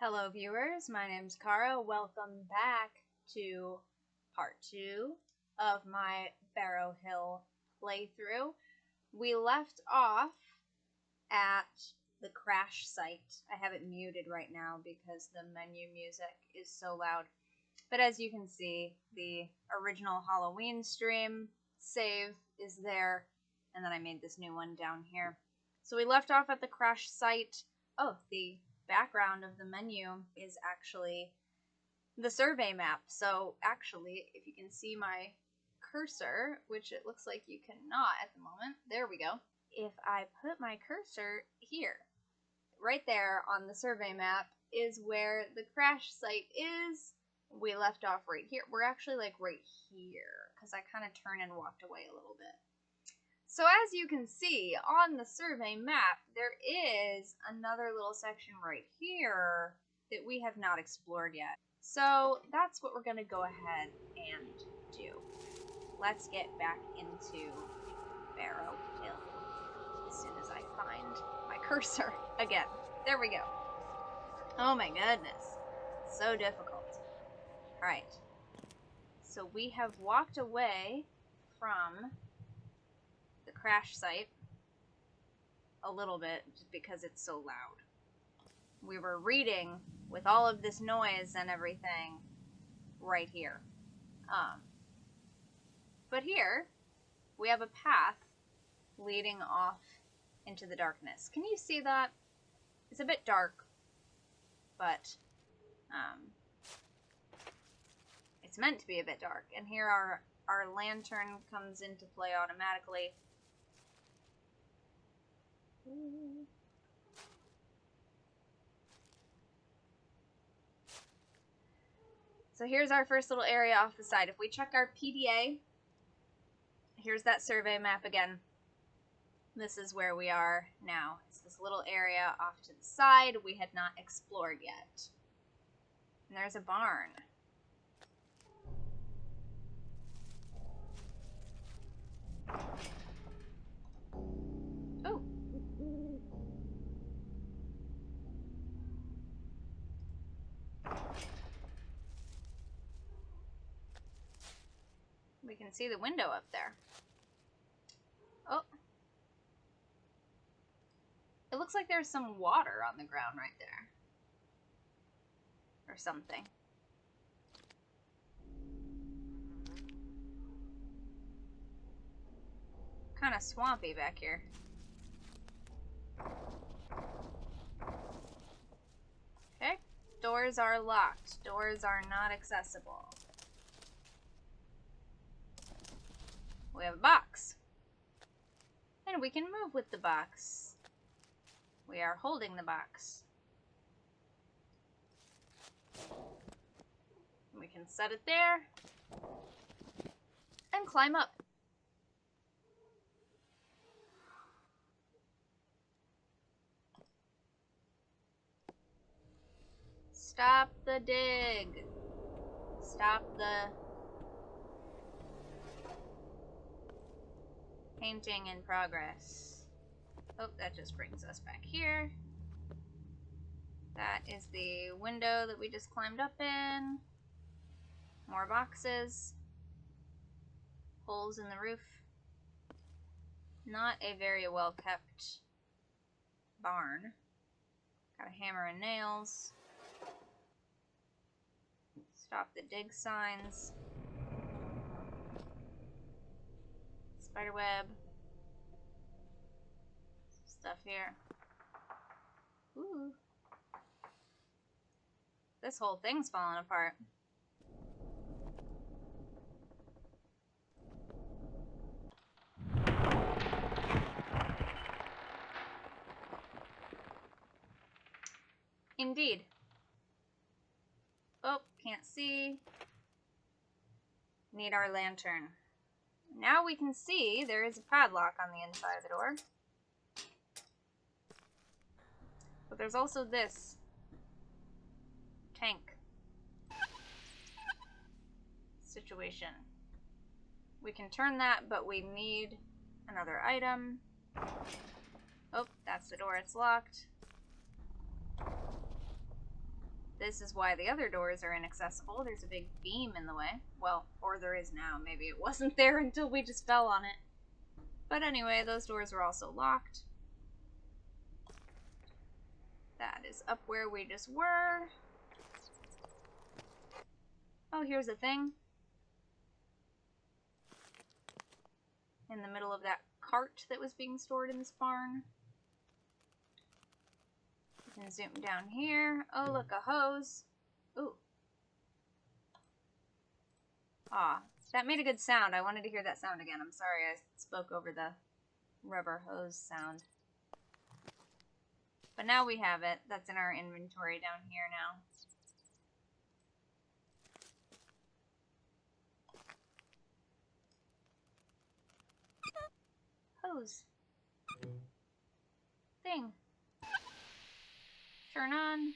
Hello viewers, my name's Cara. Welcome back to part 2 of my Barrow Hill playthrough. We left off at the crash site. I have it muted right now because the menu music is so loud. But as you can see, the original Halloween stream save is there, and then I made this new one down here. So we left off at the crash site. Oh, the background of the menu is actually the survey map. So actually, if you can see my cursor, which it looks like you cannot at the moment, there we go. If I put my cursor here, right there on the survey map is where the crash site is. We left off right here. We're actually like right here because I kind of turned and walked away a little bit. So as you can see on the survey map, there is another little section right here that we have not explored yet. So that's what we're going to go ahead and do. Let's get back into Barrow Hill as soon as I find my cursor again. There we go. Oh my goodness. So difficult. Alright. So we have walked away from the crash site a little bit just because it's so loud. We were reading with all of this noise and everything right here. But here we have a path leading off into the darkness. Can you see that? It's a bit dark, but it's meant to be a bit dark. And here our lantern comes into play automatically. So here's our first little area off the side. If we check our PDA, here's that survey map again. This is where we are now. It's this little area off to the side we had not explored yet. And there's a barn. Oh. We can see the window up there. Oh. It looks like there's some water on the ground right there. Or something. Kind of swampy back here. Okay. Doors are locked. Doors are not accessible. We have a box. And we can move with the box. We are holding the box. We can set it there. And climb up. Stop the dig. Stop the painting in progress. Oh, that just brings us back here. That is the window that we just climbed up in. More boxes. Holes in the roof. Not a very well kept barn. Got a hammer and nails. Stop the dig signs. Spiderweb. Stuff here. Ooh. This whole thing's falling apart. Indeed. Oh, can't see. Need our lantern. Now we can see there is a padlock on the inside of the door. But there's also this tank situation. We can turn that, but we need another item. Oh, that's the door. It's locked. This is why the other doors are inaccessible. There's a big beam in the way. Well, or there is now. Maybe it wasn't there until we just fell on it. But anyway, those doors were also locked. That is up where we just were. Oh, here's a thing. In the middle of that cart that was being stored in this barn. You can zoom down here. Oh, look, a hose. Ooh. Ah, that made a good sound. I wanted to hear that sound again. I'm sorry I spoke over the rubber hose sound. But now we have it. That's in our inventory down here now. Hose. Thing. Turn on.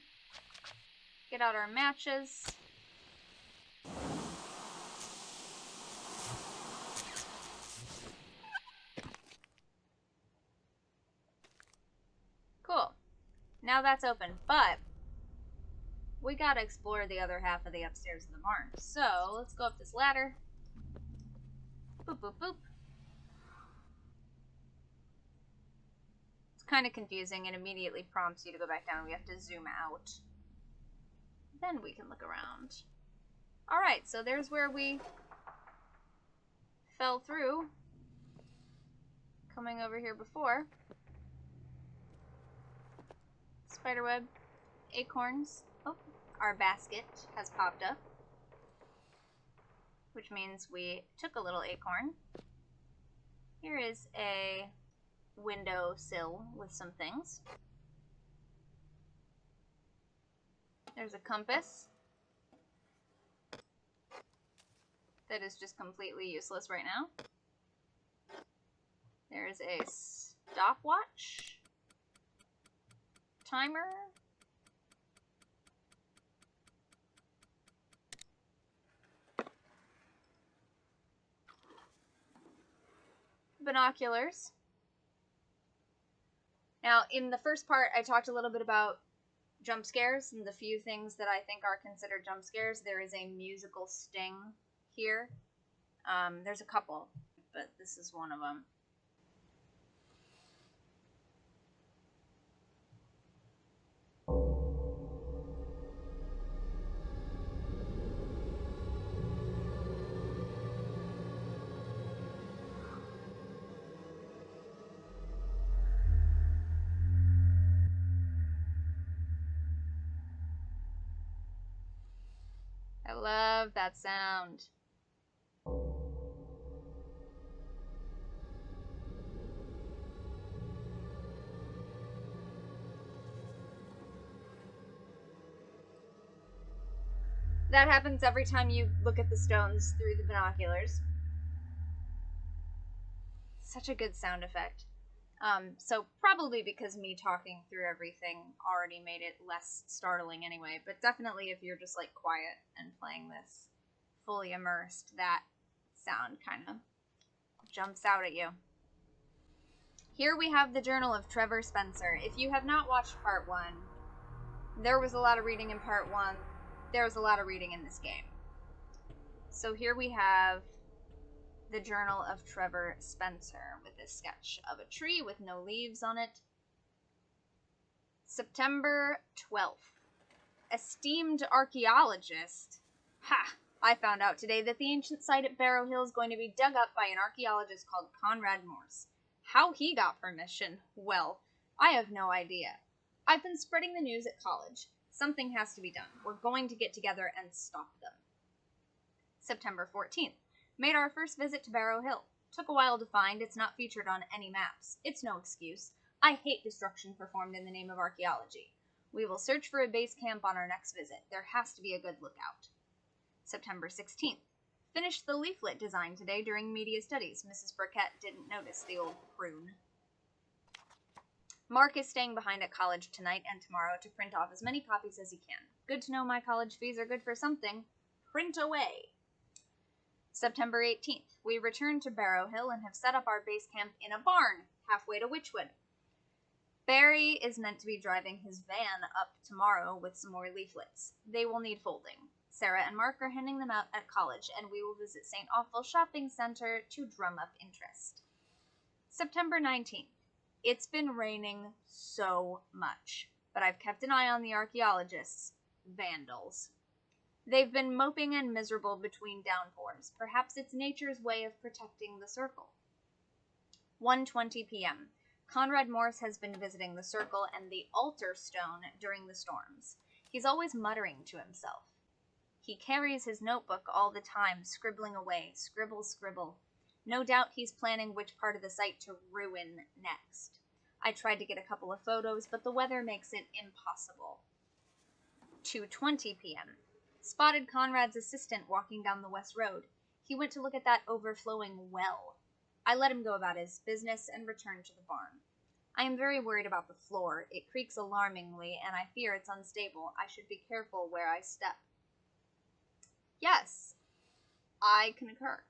Get out our matches. Cool. Now that's open, but we gotta explore the other half of the upstairs of the barn. So let's go up this ladder. Boop, boop, boop. It's kind of confusing and immediately prompts you to go back down. We have to zoom out. Then we can look around. Alright, so there's where we fell through. Coming over here before. Spiderweb, acorns. Oh, our basket has popped up. Which means we took a little acorn. Here is a windowsill with some things. There's a compass that is just completely useless right now. There's a stopwatch. Timer. Binoculars. Now, in the first part, I talked a little bit about jump scares and the few things that I think are considered jump scares. There is a musical sting here. There's a couple, but this is one of them. I love that sound. That happens every time you look at the stones through the binoculars. Such a good sound effect. So probably because me talking through everything already made it less startling anyway, but definitely if you're just like quiet and playing this fully immersed, that sound kind of jumps out at you. Here we have the Journal of Trevor Spencer. If you have not watched part 1, there was a lot of reading in part 1. There was a lot of reading in this game. So here we have the Journal of Trevor Spencer with this sketch of a tree with no leaves on it. September 12th. Esteemed archaeologist. Ha! I found out today that the ancient site at Barrow Hill is going to be dug up by an archaeologist called Conrad Morse. How he got permission? Well, I have no idea. I've been spreading the news at college. Something has to be done. We're going to get together and stop them. September 14th. Made our first visit to Barrow Hill. Took a while to find. It's not featured on any maps. It's no excuse. I hate destruction performed in the name of archaeology. We will search for a base camp on our next visit. There has to be a good lookout. September 16th. Finished the leaflet design today during media studies. Mrs. Burkett didn't notice the old prune. Mark is staying behind at college tonight and tomorrow to print off as many copies as he can. Good to know my college fees are good for something. Print away. September 18th. We returned to Barrow Hill and have set up our base camp in a barn halfway to Witchwood. Barry is meant to be driving his van up tomorrow with some more leaflets. They will need folding. Sarah and Mark are handing them out at college, and we will visit St. Awful Shopping Center to drum up interest. September 19th. It's been raining so much, but I've kept an eye on the archaeologists. Vandals. They've been moping and miserable between downpours. Perhaps it's nature's way of protecting the circle. 1:20 p.m. Conrad Morse has been visiting the circle and the altar stone during the storms. He's always muttering to himself. He carries his notebook all the time, scribbling away, scribble, scribble. No doubt he's planning which part of the site to ruin next. I tried to get a couple of photos, but the weather makes it impossible. 2:20 p.m. Spotted Conrad's assistant walking down the west road. He went to look at that overflowing well. I let him go about his business and returned to the barn. I am very worried about the floor. It creaks alarmingly, and I fear it's unstable. I should be careful where I step. Yes, I concur.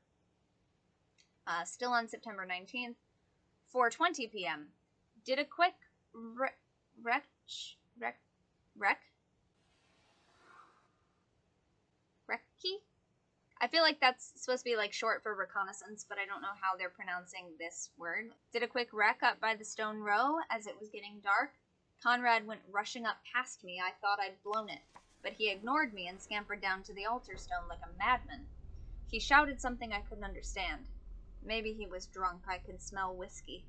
Still on September 19th, 4:20 p.m. Did a quick recce? I feel like that's supposed to be like short for reconnaissance, but I don't know how they're pronouncing this word. Did a quick wreck up by the stone row as it was getting dark. Conrad went rushing up past me. I thought I'd blown it, but he ignored me and scampered down to the altar stone like a madman. He shouted something I couldn't understand. Maybe he was drunk. I could smell whiskey.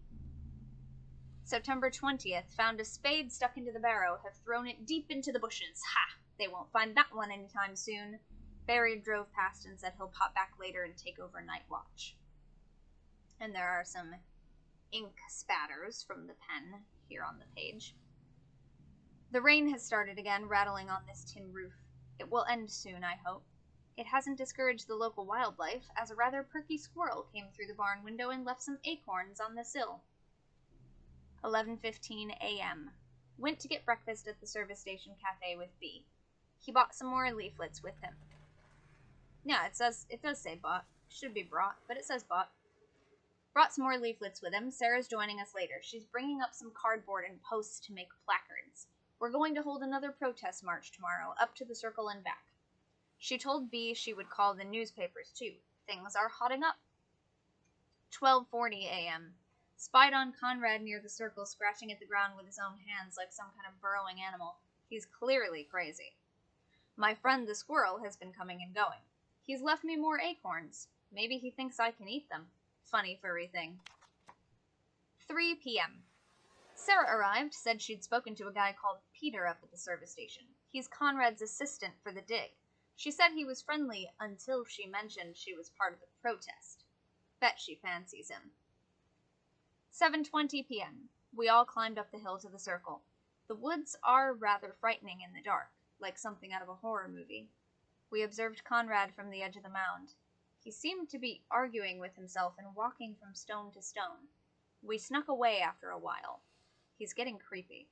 September 20th. Found a spade stuck into the barrow. Have thrown it deep into the bushes. Ha! They won't find that one anytime soon. Barry drove past and said he'll pop back later and take over night watch. And there are some ink spatters from the pen here on the page. The rain has started again, rattling on this tin roof. It will end soon, I hope. It hasn't discouraged the local wildlife, as a rather perky squirrel came through the barn window and left some acorns on the sill. 11:15 a.m. Went to get breakfast at the service station cafe with B. He bought some more leaflets with him. Yeah, it does say bought. Should be brought, but it says bought. Brought some more leaflets with him. Sarah's joining us later. She's bringing up some cardboard and posts to make placards. We're going to hold another protest march tomorrow, up to the circle and back. She told B she would call the newspapers too. Things are hotting up. 12:40 a.m. Spied on Conrad near the circle, scratching at the ground with his own hands like some kind of burrowing animal. He's clearly crazy. My friend the squirrel has been coming and going. He's left me more acorns. Maybe he thinks I can eat them. Funny furry thing. 3 p.m. Sarah arrived, said she'd spoken to a guy called Peter up at the service station. He's Conrad's assistant for the dig. She said he was friendly until she mentioned she was part of the protest. Bet she fancies him. 7:20 p.m. We all climbed up the hill to the circle. The woods are rather frightening in the dark, like something out of a horror movie. We observed Conrad from the edge of the mound. He seemed to be arguing with himself and walking from stone to stone. We snuck away after a while. He's getting creepy.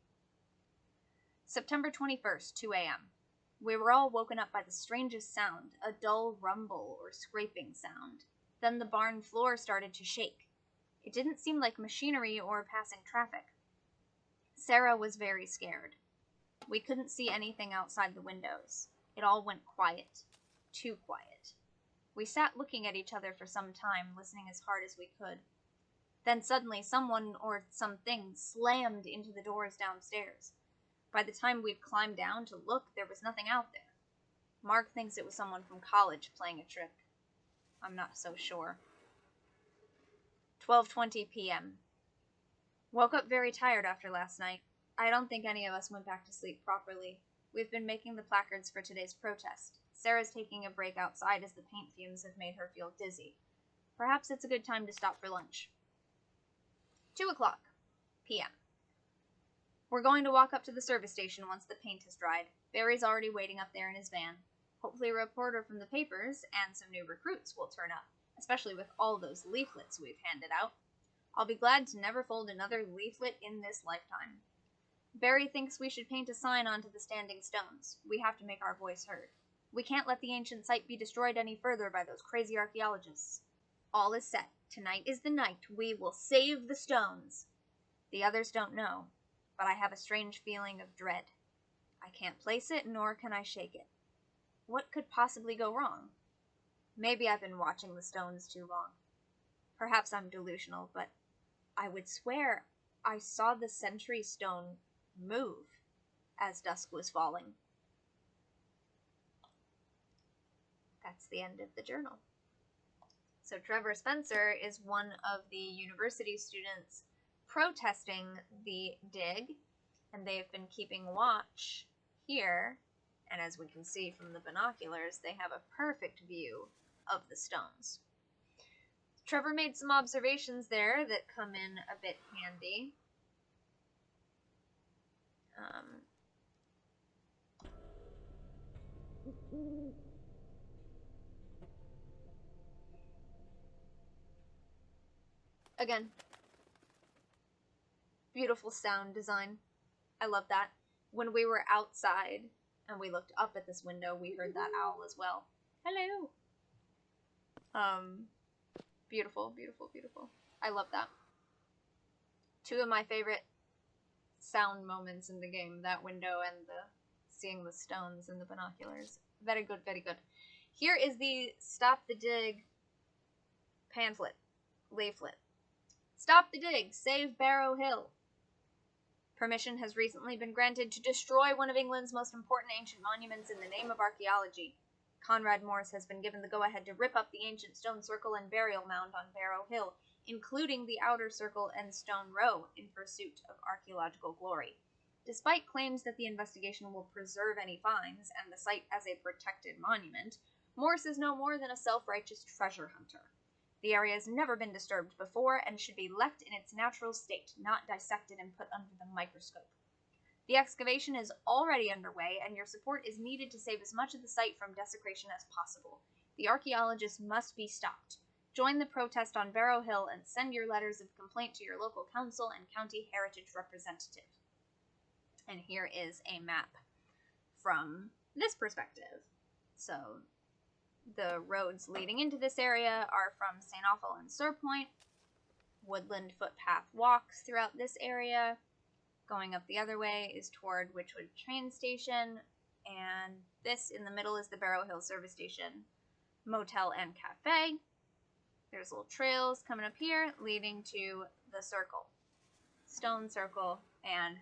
September 21st, 2 a.m. We were all woken up by the strangest sound, a dull rumble or scraping sound. Then the barn floor started to shake. It didn't seem like machinery or passing traffic. Sarah was very scared. We couldn't see anything outside the windows. It all went quiet. Too quiet. We sat looking at each other for some time, listening as hard as we could. Then suddenly someone or something slammed into the doors downstairs. By the time we'd climbed down to look, there was nothing out there. Mark thinks it was someone from college playing a trick. I'm not so sure. 12:20 p.m. Woke up very tired after last night. I don't think any of us went back to sleep properly. We've been making the placards for today's protest. Sarah's taking a break outside as the paint fumes have made her feel dizzy. Perhaps it's a good time to stop for lunch. 2:00 p.m. We're going to walk up to the service station once the paint has dried. Barry's already waiting up there in his van. Hopefully a reporter from the papers and some new recruits will turn up, especially with all those leaflets we've handed out. I'll be glad to never fold another leaflet in this lifetime. Barry thinks we should paint a sign onto the standing stones. We have to make our voice heard. We can't let the ancient site be destroyed any further by those crazy archaeologists. All is set. Tonight is the night. We will save the stones. The others don't know. but I have a strange feeling of dread. I can't place it, nor can I shake it. What could possibly go wrong? Maybe I've been watching the stones too long. Perhaps I'm delusional, but I would swear I saw the sentry stone move as dusk was falling. That's the end of the journal. So Trevor Spencer is one of the university students protesting the dig, and they've been keeping watch here, and as we can see from the binoculars, they have a perfect view of the stones. Trevor made some observations there that come in a bit handy. Again, beautiful sound design. I love that. When we were outside and we looked up at this window, we heard that owl as well. Hello. Beautiful, beautiful, beautiful. I love that. Two of my favorite sound moments in the game, that window and the seeing the stones in the binoculars. Very good, very good. Here is the Stop the Dig pamphlet, leaflet. Stop the dig, save Barrow Hill. Permission has recently been granted to destroy one of England's most important ancient monuments in the name of archaeology. Conrad Morris has been given the go-ahead to rip up the ancient stone circle and burial mound on Barrow Hill, including the outer circle and stone row, in pursuit of archaeological glory. Despite claims that the investigation will preserve any finds and the site as a protected monument, Morris is no more than a self-righteous treasure hunter. The area has never been disturbed before and should be left in its natural state, not dissected and put under the microscope. The excavation is already underway, and your support is needed to save as much of the site from desecration as possible. The archaeologists must be stopped. Join the protest on Barrow Hill and send your letters of complaint to your local council and county heritage representative. And here is a map from this perspective. So the roads leading into this area are from St. Offal and Surpoint. Woodland footpath walks throughout this area. Going up the other way is toward Witchwood train station, and this in the middle is the Barrow Hill service station, motel and cafe. There's little trails coming up here leading to the circle, stone circle, and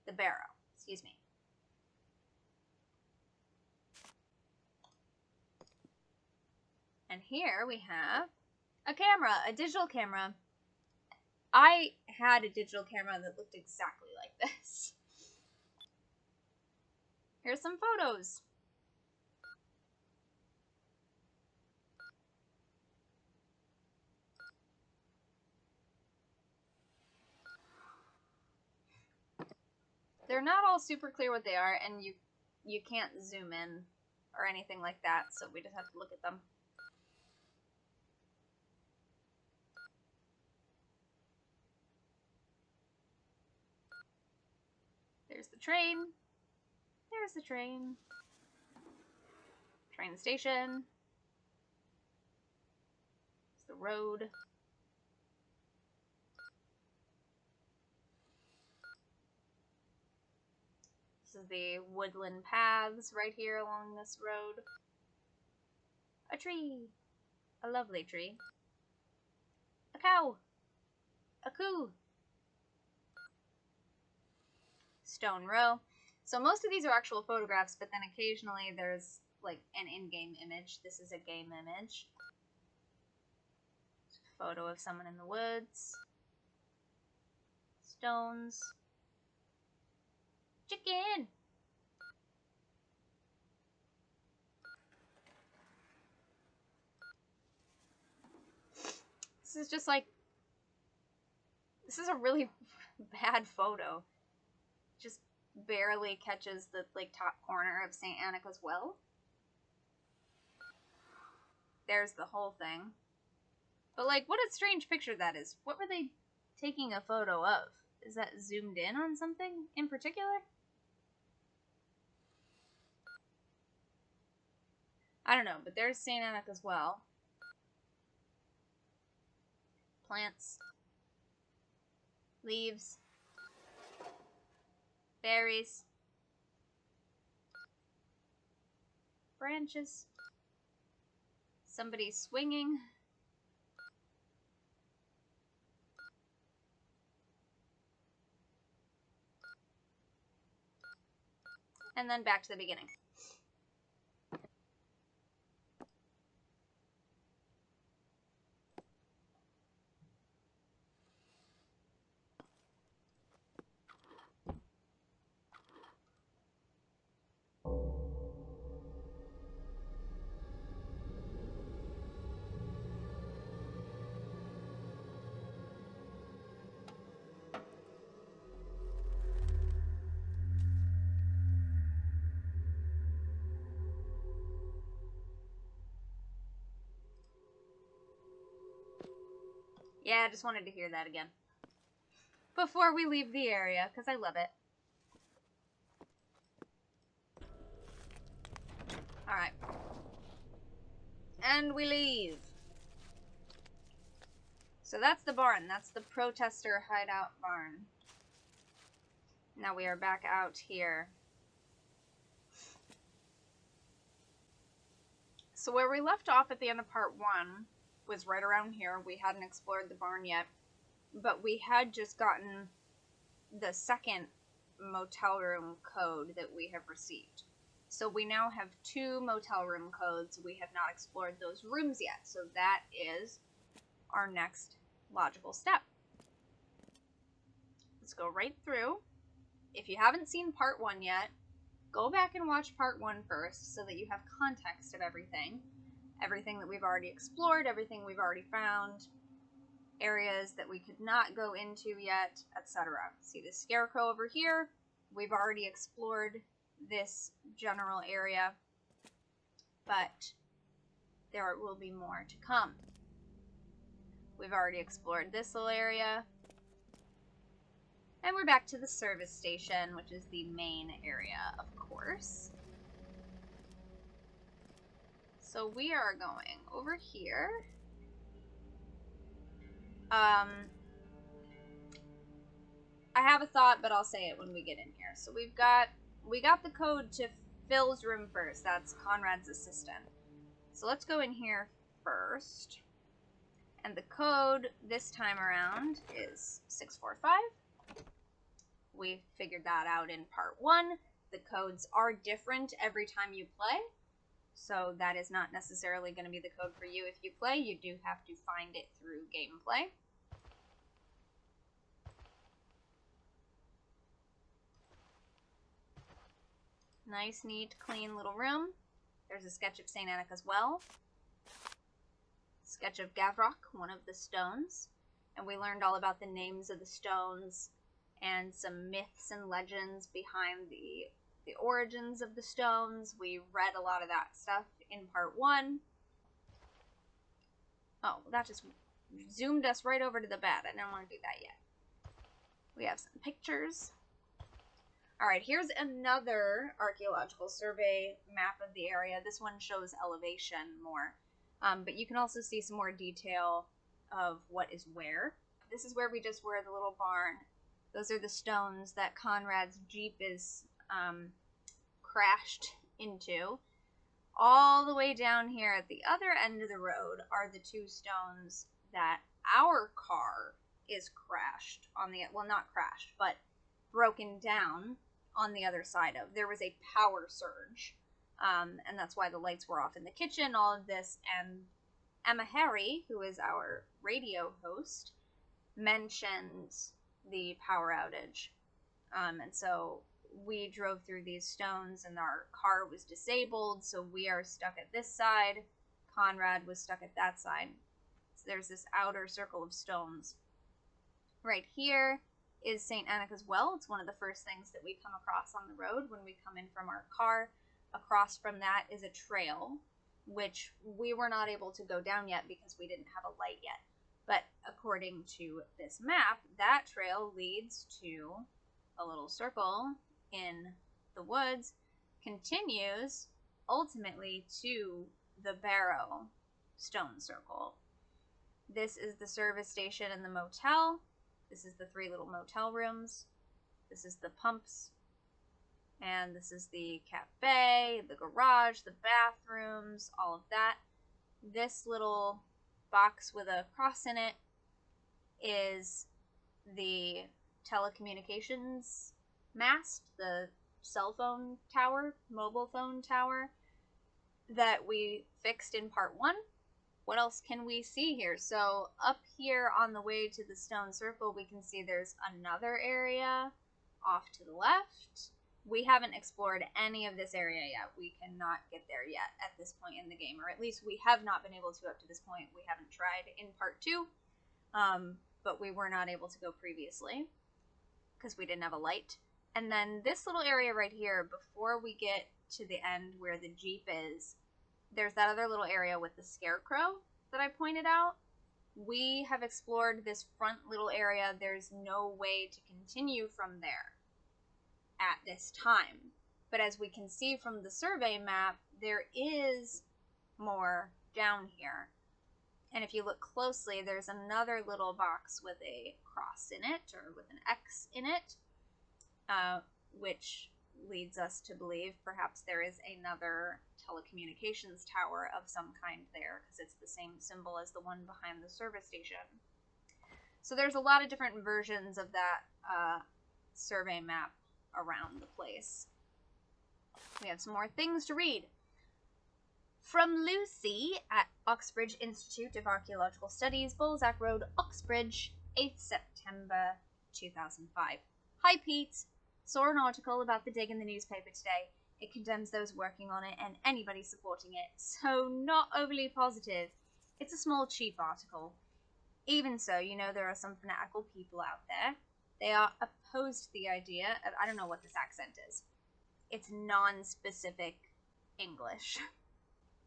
the barrow. Excuse me. And here we have a camera, a digital camera. I had a digital camera that looked exactly like this. Here's some photos. They're not all super clear what they are, and you can't zoom in or anything like that, so we just have to look at them. There's the train. There's the train. Train station. It's the road. This is the woodland paths right here along this road. A tree. A lovely tree. A cow. A coo. Stone row. So most of these are actual photographs, but then occasionally there's like an in-game image. This is a game image. Photo of someone in the woods. Stones. Chicken! This is just like... This is a really bad photo. Just barely catches the like top corner of St. Annica's Well. There's the whole thing. But like, what a strange picture that is. What were they taking a photo of? Is that zoomed in on something in particular? I don't know, but there's St. Annica's Well. Plants. Leaves. Berries. Branches. Somebody's swinging. And then back to the beginning. Yeah, I just wanted to hear that again. Before we leave the area, because I love it. Alright. And we leave. So that's the barn. That's the protester hideout barn. Now we are back out here. So where we left off at the end of part 1 was right around here. We hadn't explored the barn yet, but we had just gotten the second motel room code that we have received. So we now have 2 motel room codes. We have not explored those rooms yet, so that is our next logical step. Let's go right through. If you haven't seen part 1 yet, go back and watch part 1 first so that you have context of everything. Everything that we've already explored, everything we've already found, areas that we could not go into yet, etc. See the scarecrow over here? We've already explored this general area, but there will be more to come. We've already explored this little area. And we're back to the service station, which is the main area, of course. So we are going over here. I have a thought, but I'll say it when we get in here. So we got the code to Phil's room first. That's Conrad's assistant. So let's go in here first. And the code this time around is 645. We figured that out in part 1. The codes are different every time you play. So that is not necessarily going to be the code for you if you play. You do have to find it through gameplay. Nice, neat, clean little room. There's a sketch of St. Annica's Well. Sketch of Gavrock, one of the stones. And we learned all about the names of the stones and some myths and legends behind the origins of the stones. We read a lot of that stuff in part 1. Oh, that just zoomed us right over to the bed. I didn't want to do that yet. We have some pictures. Alright, here's another archaeological survey map of the area. This one shows elevation more. But you can also see some more detail of what is where. This is where we just were, the little barn. Those are the stones that Conrad's Jeep is crashed into. All the way down here at the other end of the road are the 2 stones that our car is crashed on the, well, not crashed, but broken down on the other side of. There was a power surge, and that's why the lights were off in the kitchen, all of this, and Emma Harry, who is our radio host, mentioned the power outage, and so we drove through these stones and our car was disabled, so we are stuck at this side. Conrad was stuck at that side. So there's this outer circle of stones. Right here is St. Annica's Well. It's one of the first things that we come across on the road when we come in from our car. Across from that is a trail, which we were not able to go down yet because we didn't have a light yet. But according to this map, that trail leads to a little circle in the woods, continues ultimately to the Barrow stone circle. This is the service station and the motel. This is the 3 little motel rooms. This is the pumps And this is the cafe, the garage, the bathrooms, all of that. This little box with a cross in it is the telecommunications mast, the cell phone tower, mobile phone tower that we fixed in part 1. What else can we see here? So up here on the way to the stone circle, we can see there's another area off to the left. We haven't explored any of this area yet. We cannot get there yet at this point in the game, or at least we have not been able to up to this point. We haven't tried in part 2, but we were not able to go previously because we didn't have a light. And then this little area right here, before we get to the end where the Jeep is, there's that other little area with the scarecrow that I pointed out. We have explored this front little area. There's no way to continue from there at this time. But as we can see from the survey map, there is more down here. And if you look closely, there's another little box with a cross in it, or with an X in it, which leads us to believe perhaps there is another telecommunications tower of some kind there, because it's the same symbol as the one behind the service station. So there's a lot of different versions of that survey map around the place. We have some more things to read. From Lucy at Oxbridge Institute of Archaeological Studies, Balzac Road, Oxbridge, 8th September 2005. Hi Pete, saw an article about the dig in the newspaper today. It condemns those working on it and anybody supporting it, so not overly positive. It's a small, cheap article. Even so, you know there are some fanatical people out there. They are opposed to the idea of, I don't know what this accent is. It's non-specific English.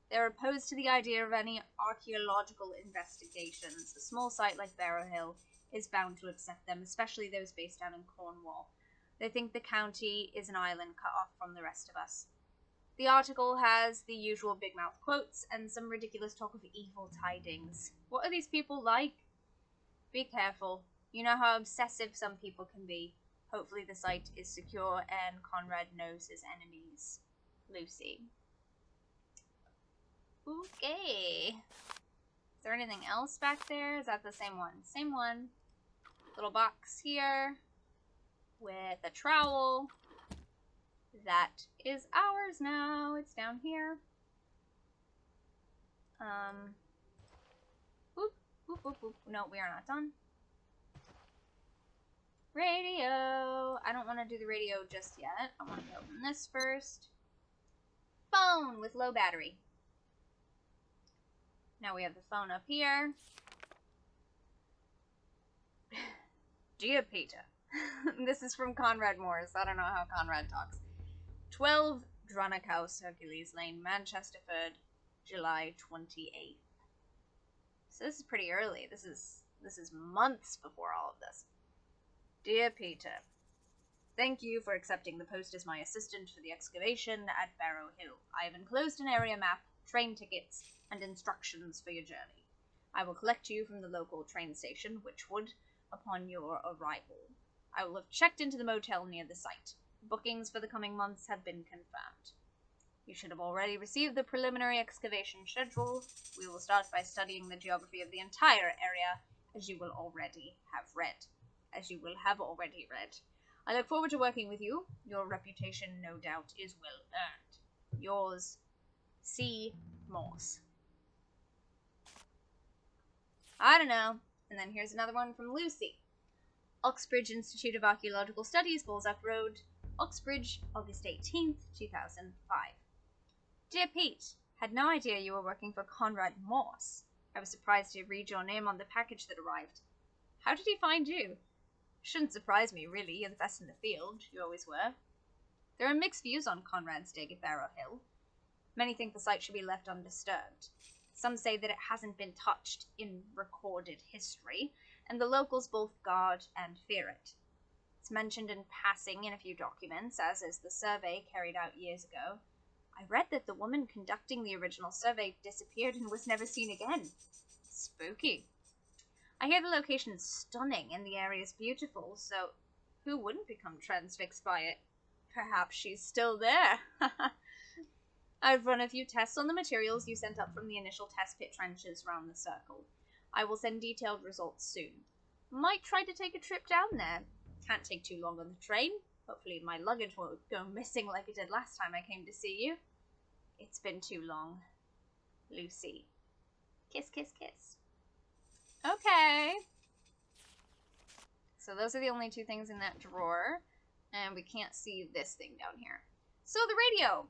They're opposed to the idea of any archaeological investigations. A small site like Barrow Hill is bound to upset them, especially those based down in Cornwall. They think the county is an island cut off from the rest of us. The article has the usual big mouth quotes and some ridiculous talk of evil tidings. What are these people like? Be careful. You know how obsessive some people can be. Hopefully the site is secure and Conrad knows his enemies. Lucy. Okay. Is there anything else back there? Is that the same one? Same one. Little box here with a trowel. That is ours now. It's down here. Whoop, whoop, whoop, whoop. No, we are not done. Radio. I don't want to do the radio just yet. I want to open this first. Phone with low battery. Now we have the phone up here. Dear Peter. This is from Conrad Morris. I don't know how Conrad talks. 12 Drannock House, Hercules Lane, Manchesterford, July 28th. So this is pretty early. This is months before all of this. Dear Peter, thank you for accepting the post as my assistant for the excavation at Barrow Hill. I have enclosed an area map, train tickets, and instructions for your journey. I will collect you from the local train station, Wychwood, upon your arrival. I will have checked into the motel near the site. Bookings for the coming months have been confirmed. You should have already received the preliminary excavation schedule. We will start by studying the geography of the entire area, as you will have already read. I look forward to working with you. Your reputation, no doubt, is well earned. Yours, C. Morse. I don't know. And then here's another one from Lucy. Oxbridge Institute of Archaeological Studies, Balzac Road, Oxbridge, August 18th, 2005. Dear Pete, had no idea you were working for Conrad Morse. I was surprised to read your name on the package that arrived. How did he find you? Shouldn't surprise me, really. You're the best in the field. You always were. There are mixed views on Conrad's dig at Barrow Hill. Many think the site should be left undisturbed. Some say that it hasn't been touched in recorded history, and the locals both guard and fear it. It's mentioned in passing in a few documents, as is the survey carried out years ago. I read that the woman conducting the original survey disappeared and was never seen again. Spooky. I hear the location is stunning and the area is beautiful, so who wouldn't become transfixed by it? Perhaps she's still there. I've run a few tests on the materials you sent up from the initial test pit trenches around the circle. I will send detailed results soon. Might try to take a trip down there. Can't take too long on the train. Hopefully my luggage won't go missing like it did last time I came to see you. It's been too long. Lucy. Kiss, kiss, kiss. Okay. So those are the only two things in that drawer. And we can't see this thing down here. So the radio.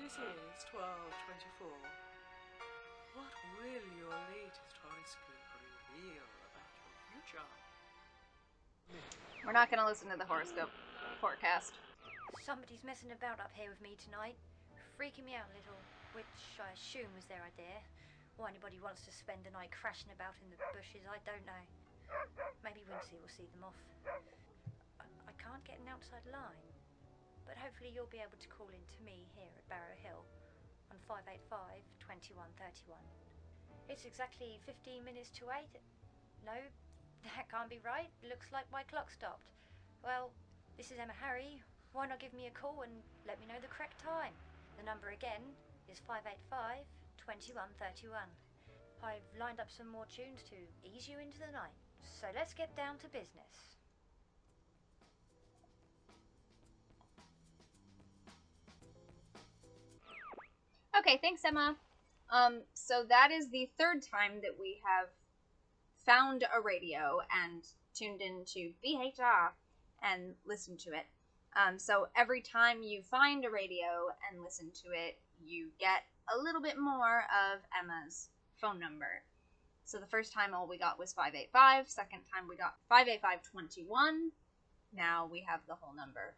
This is 1224. What will your latest horoscope reveal about your future? We're not going to listen to the horoscope forecast. Somebody's messing about up here with me tonight, freaking me out a little, which I assume was their idea. Why anybody wants to spend the night crashing about in the bushes, I don't know. Maybe Wincy will see them off. I can't get an outside line, but hopefully you'll be able to call in to me here at Barrow Hill on 585-2131. It's exactly 15 minutes to 8. No, that can't be right. Looks like my clock stopped. Well, this is Emma Harry. Why not give me a call and let me know the correct time? The number again is 585-2131. I've lined up some more tunes to ease you into the night. So let's get down to business. Okay, thanks, Emma. So that is the third time that we have found a radio and tuned into BHR and listened to it. So every time you find a radio and listen to it, you get a little bit more of Emma's phone number. So the first time all we got was 585, second time we got 585-21. Now we have the whole number,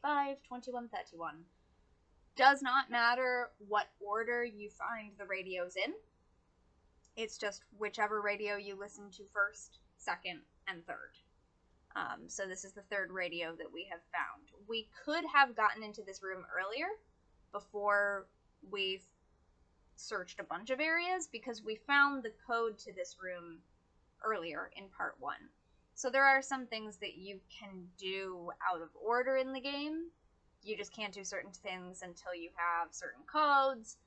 585-2131. Does not matter what order you find the radios in. It's just whichever radio you listen to first, second, and third. So this is the third radio that we have found. We could have gotten into this room earlier, before we searched a bunch of areas, because we found the code to this room earlier in part 1. So there are some things that you can do out of order in the game. You just can't do certain things until you have certain codes.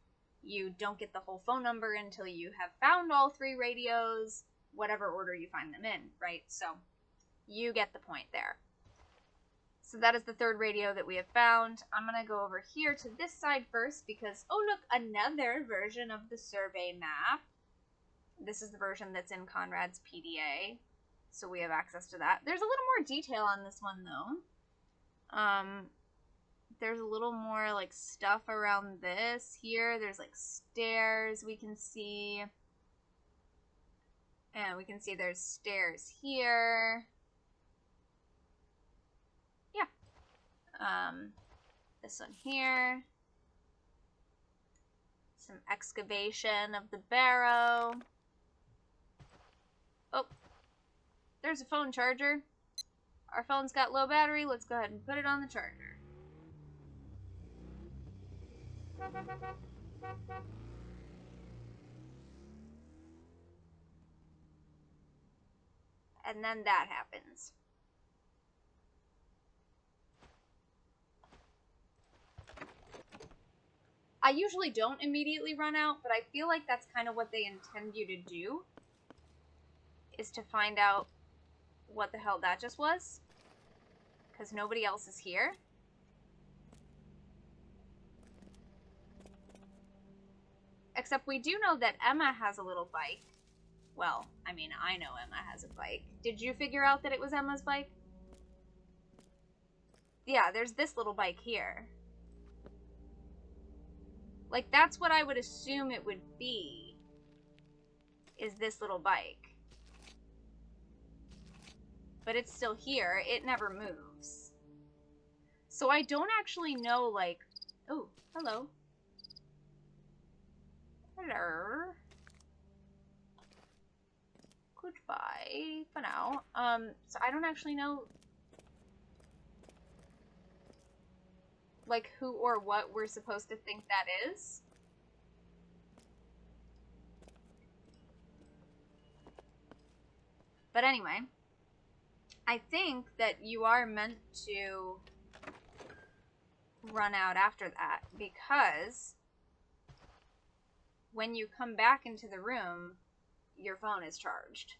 You don't get the whole phone number until you have found all 3 radios, whatever order you find them in, right? So you get the point there. So that is the third radio that we have found. I'm going to go over here to this side first because, oh look, another version of the survey map. This is the version that's in Conrad's PDA, so we have access to that. There's a little more detail on this one, though. There's a little more, like, stuff around this here. There's, like, stairs we can see. And we can see there's stairs here. Yeah. This one here. Some excavation of the barrow. Oh. There's a phone charger. Our phone's got low battery. Let's go ahead and put it on the charger. And then that happens. I usually don't immediately run out, but I feel like that's kind of what they intend you to do, is to find out what the hell that just was, because nobody else is here. Except we do know that Emma has a little bike. Well, I mean, I know Emma has a bike. Did you figure out that it was Emma's bike? Yeah, there's this little bike here. Like, that's what I would assume it would be, is this little bike. But it's still here. It never moves. So I don't actually know, like... Oh, hello. Hello. Goodbye for now. So I don't actually know like, who or what we're supposed to think that is. But anyway, I think that you are meant to run out after that, because when you come back into the room, your phone is charged.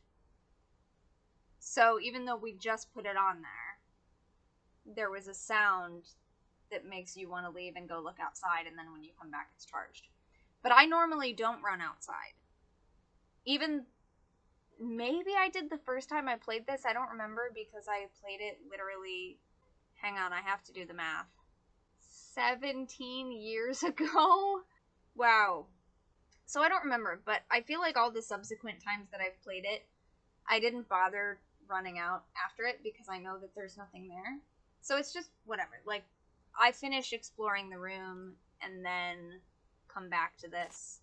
So even though we just put it on there was a sound that makes you want to leave and go look outside, and then when you come back, it's charged. But I normally don't run outside. Even, maybe I did the first time I played this, I don't remember, because I played it literally, hang on, I have to do the math, 17 years ago? Wow. So I don't remember, but I feel like all the subsequent times that I've played it, I didn't bother running out after it because I know that there's nothing there. So it's just whatever. Like, I finish exploring the room and then come back to this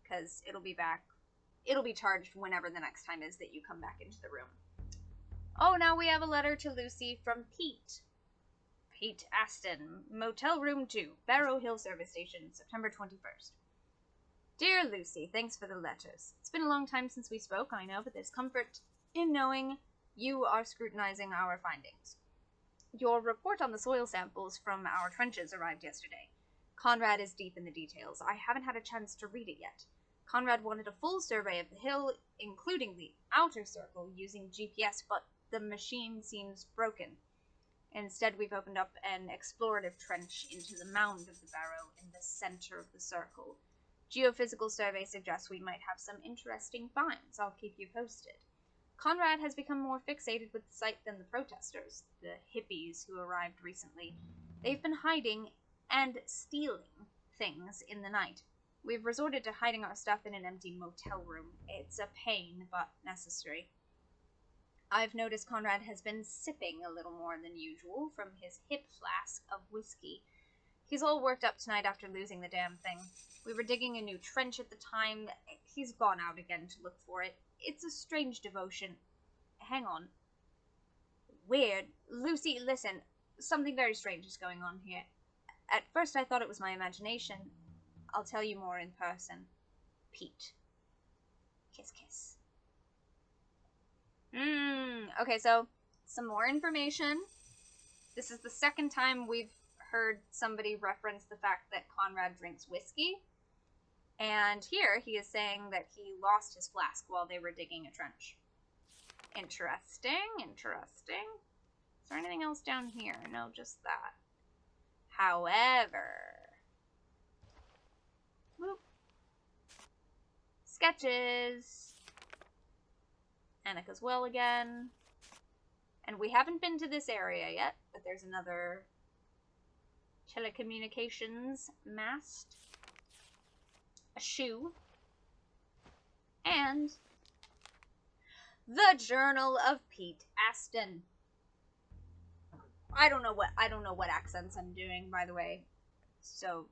because it'll be back. It'll be charged whenever the next time is that you come back into the room. Oh, now we have a letter to Lucy from Pete. Pete Aston, Motel Room 2, Barrow Hill Service Station, September 21st. Dear Lucy, thanks for the letters. It's been a long time since we spoke, I know, but there's comfort in knowing you are scrutinizing our findings. Your report on the soil samples from our trenches arrived yesterday. Conrad is deep in the details. I haven't had a chance to read it yet. Conrad wanted a full survey of the hill, including the outer circle, using GPS, but the machine seems broken. Instead, we've opened up an explorative trench into the mound of the barrow in the center of the circle. Geophysical survey suggests we might have some interesting finds. I'll keep you posted. Conrad has become more fixated with the site than the protesters, the hippies who arrived recently. They've been hiding and stealing things in the night. We've resorted to hiding our stuff in an empty motel room. It's a pain, but necessary. I've noticed Conrad has been sipping a little more than usual from his hip flask of whiskey. He's all worked up tonight after losing the damn thing. We were digging a new trench at the time. He's gone out again to look for it. It's a strange devotion. Hang on. Weird. Lucy, listen. Something very strange is going on here. At first I thought it was my imagination. I'll tell you more in person. Pete. Kiss, kiss. Okay, so some more information. This is the second time we've heard somebody reference the fact that Conrad drinks whiskey. And here he is saying that he lost his flask while they were digging a trench. Interesting, interesting. Is there anything else down here? No, just that. However... Whoop. Sketches. Annika's well again. And we haven't been to this area yet, but there's another telecommunications mast. A shoe. And the Journal of Pete Aston. I don't know what accents I'm doing, by the way. So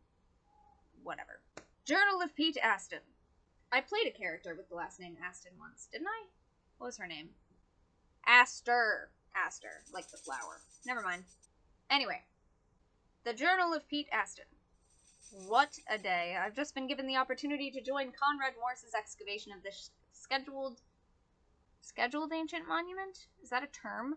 whatever. Journal of Pete Aston. I played a character with the last name Aston once, didn't I? What was her name? Aster. Aster, like the flower. Never mind. Anyway. The Journal of Pete Aston. What a day. I've just been given the opportunity to join Conrad Morse's excavation of this scheduled ancient monument? Is that a term?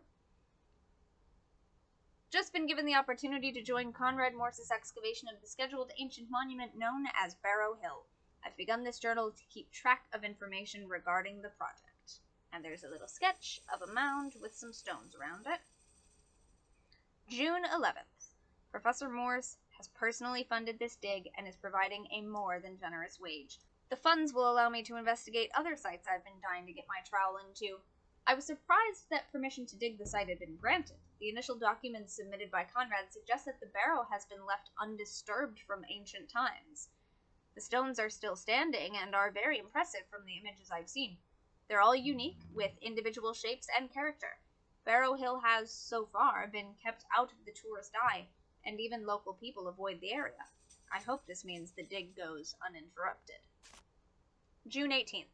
Just been given the opportunity to join Conrad Morse's excavation of the scheduled ancient monument known as Barrow Hill. I've begun this journal to keep track of information regarding the project. And there's a little sketch of a mound with some stones around it. June 11th. Professor Morse has personally funded this dig and is providing a more than generous wage. The funds will allow me to investigate other sites I've been dying to get my trowel into. I was surprised that permission to dig the site had been granted. The initial documents submitted by Conrad suggest that the barrow has been left undisturbed from ancient times. The stones are still standing and are very impressive from the images I've seen. They're all unique, with individual shapes and character. Barrow Hill has, so far, been kept out of the tourist eye, and even local people avoid the area. I hope this means the dig goes uninterrupted. June 18th.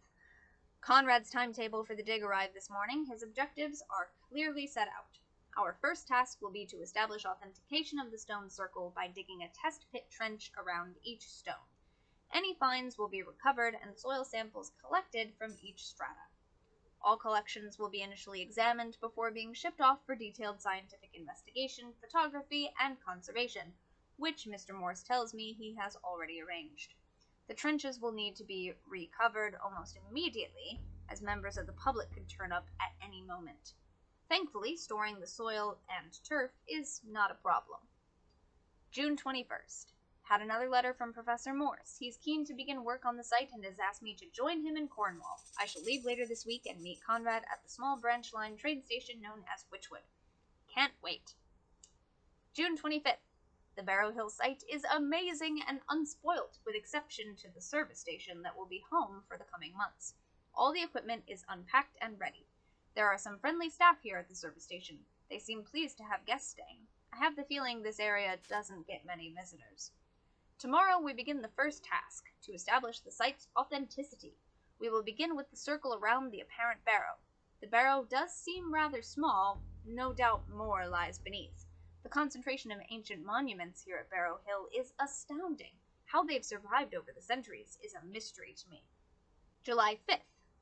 Conrad's timetable for the dig arrived this morning. His objectives are clearly set out. Our first task will be to establish authentication of the stone circle by digging a test pit trench around each stone. Any finds will be recovered and soil samples collected from each strata. All collections will be initially examined before being shipped off for detailed scientific investigation, photography, and conservation, which Mr. Morse tells me he has already arranged. The trenches will need to be recovered almost immediately, as members of the public could turn up at any moment. Thankfully, storing the soil and turf is not a problem. June 21st. Had another letter from Professor Morse. He's keen to begin work on the site and has asked me to join him in Cornwall. I shall leave later this week and meet Conrad at the small branch line train station known as Witchwood. Can't wait. June 25th. The Barrow Hill site is amazing and unspoilt, with exception to the service station that will be home for the coming months. All the equipment is unpacked and ready. There are some friendly staff here at the service station. They seem pleased to have guests staying. I have the feeling this area doesn't get many visitors. Tomorrow we begin the first task, to establish the site's authenticity. We will begin with the circle around the apparent barrow. The barrow does seem rather small, no doubt more lies beneath. The concentration of ancient monuments here at Barrow Hill is astounding. How they've survived over the centuries is a mystery to me. July 5th.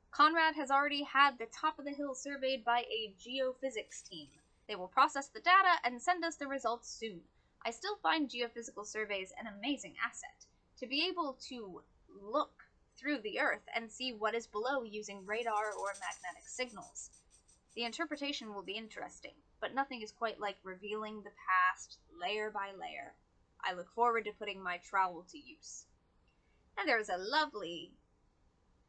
Conrad has already had the top of the hill surveyed by a geophysics team. They will process the data and send us the results soon. I still find geophysical surveys an amazing asset. To be able to look through the Earth and see what is below using radar or magnetic signals. The interpretation will be interesting, but nothing is quite like revealing the past layer by layer. I look forward to putting my trowel to use. And there's a lovely,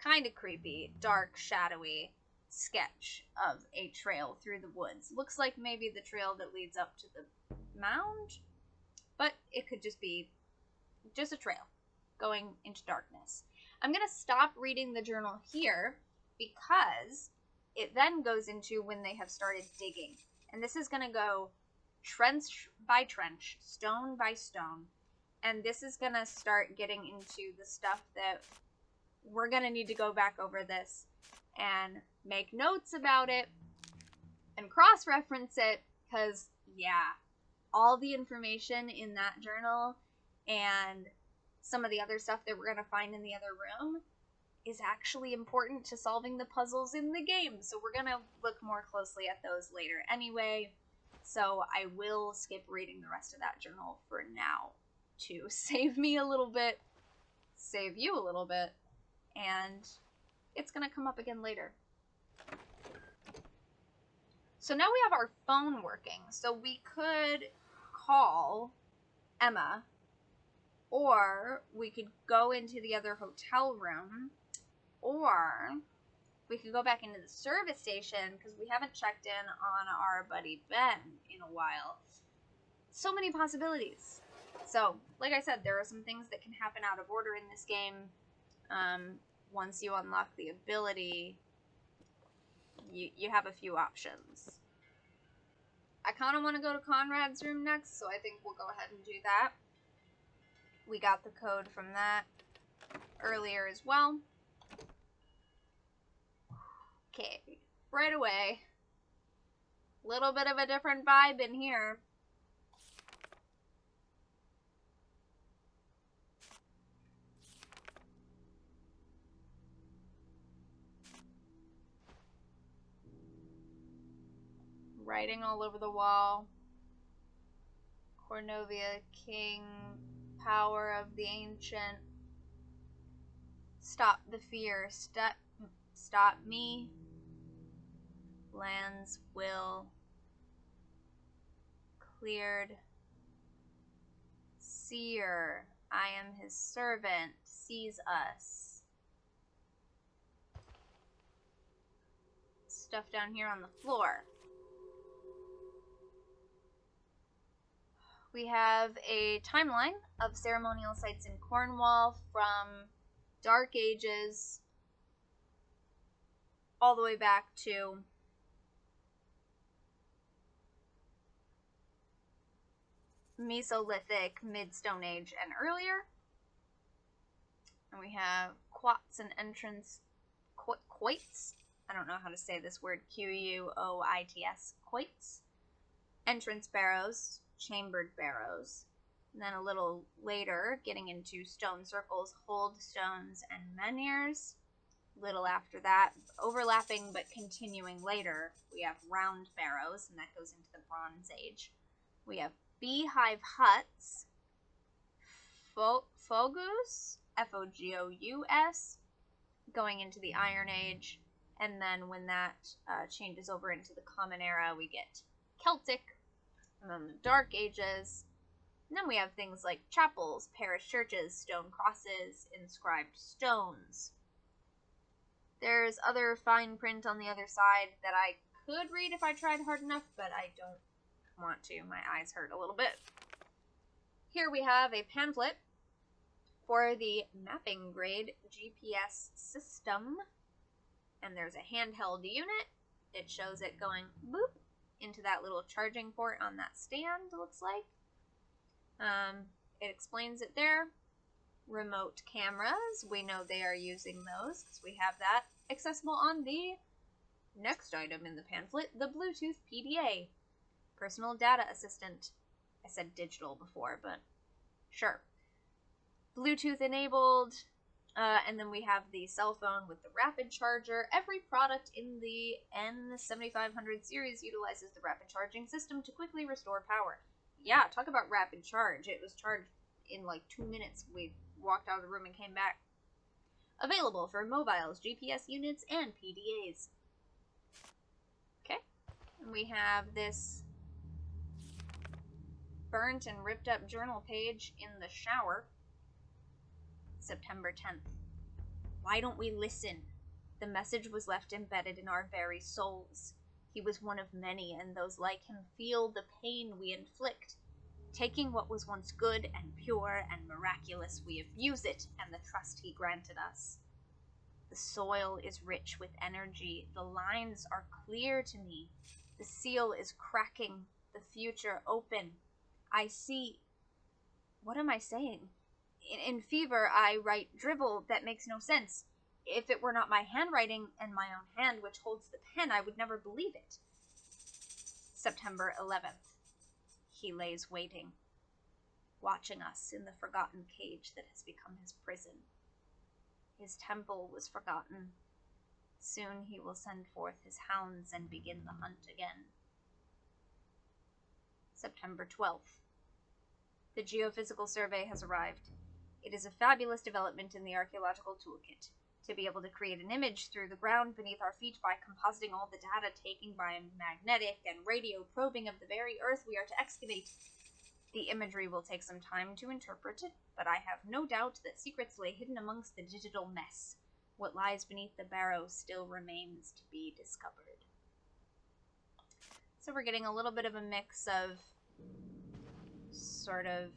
kind of creepy, dark, shadowy sketch of a trail through the woods. Looks like maybe the trail that leads up to the mound, but it could just be just a trail going into darkness. I'm going to stop reading the journal here because it then goes into when they have started digging. And this is going to go trench by trench, stone by stone. And this is going to start getting into the stuff that we're going to need to go back over this and make notes about it and cross-reference it because, yeah, all the information in that journal and some of the other stuff that we're going to find in the other room is actually important to solving the puzzles in the game. So we're going to look more closely at those later anyway. So I will skip reading the rest of that journal for now to save me a little bit, save you a little bit, and it's going to come up again later. So now we have our phone working, so we could call Emma, or we could go into the other hotel room, or we could go back into the service station because we haven't checked in on our buddy Ben in a while. So many possibilities. So, like I said, there are some things that can happen out of order in this game. Once you unlock the ability, you have a few options. I kind of want to go to Conrad's room next, so I think we'll go ahead and do that. We got the code from that earlier as well. Okay, right away. Little bit of a different vibe in here. Writing all over the wall. Cornovia, King, power of the ancient. Stop the fear. Stop me. Lands will. Cleared. Seer. I am his servant. Sees us. Stuff down here on the floor. We have a timeline of ceremonial sites in Cornwall from Dark Ages all the way back to Mesolithic, Mid-Stone Age, and earlier. And we have quoits and entrance quoits. I don't know how to say this word. Quoits. Quoits. entrance barrows, chambered barrows. And then a little later, getting into stone circles, hold stones, and menhirs. Little after that, overlapping but continuing later, we have round barrows, and that goes into the Bronze Age. We have beehive huts, fogus, F-O-G-O-U-S, going into the Iron Age, and then when that changes over into the Common Era, we get Celtic, and then the Dark Ages. And then we have things like chapels, parish churches, stone crosses, inscribed stones. There's other fine print on the other side that I could read if I tried hard enough, but I don't want to. My eyes hurt a little bit. Here we have a pamphlet for the mapping grade GPS system. And there's a handheld unit. It shows it going boop into that little charging port on that stand, looks like. It explains it there. Remote cameras, we know they are using those because we have that accessible on the next item in the pamphlet, the Bluetooth PDA, personal data assistant. I said digital before, but sure. Bluetooth enabled, and then we have the cell phone with the rapid charger. Every product in the N7500 series utilizes the rapid charging system to quickly restore power. Yeah, talk about rapid charge. It was charged in like 2 minutes. We walked out of the room and came back. Available for mobiles, GPS units, and PDAs. Okay. And we have this burnt and ripped up journal page in the shower. September 10th. Why don't we listen? The message was left embedded in our very souls. He was one of many, and those like him feel the pain we inflict. Taking what was once good and pure and miraculous, we abuse it and the trust he granted us. The soil is rich with energy. The lines are clear to me. The seal is cracking. The future open. I see... What am I saying? In fever, I write drivel that makes no sense. If it were not my handwriting and my own hand which holds the pen, I would never believe it. September 11th. He lays waiting, watching us in the forgotten cage that has become his prison. His temple was forgotten. Soon he will send forth his hounds and begin the hunt again. September 12th. The geophysical survey has arrived. It is a fabulous development in the archaeological toolkit. To be able to create an image through the ground beneath our feet by compositing all the data taken by magnetic and radio probing of the very earth we are to excavate. The imagery will take some time to interpret it, but I have no doubt that secrets lay hidden amongst the digital mess. What lies beneath the barrow still remains to be discovered. So we're getting a little bit of a mix of sort of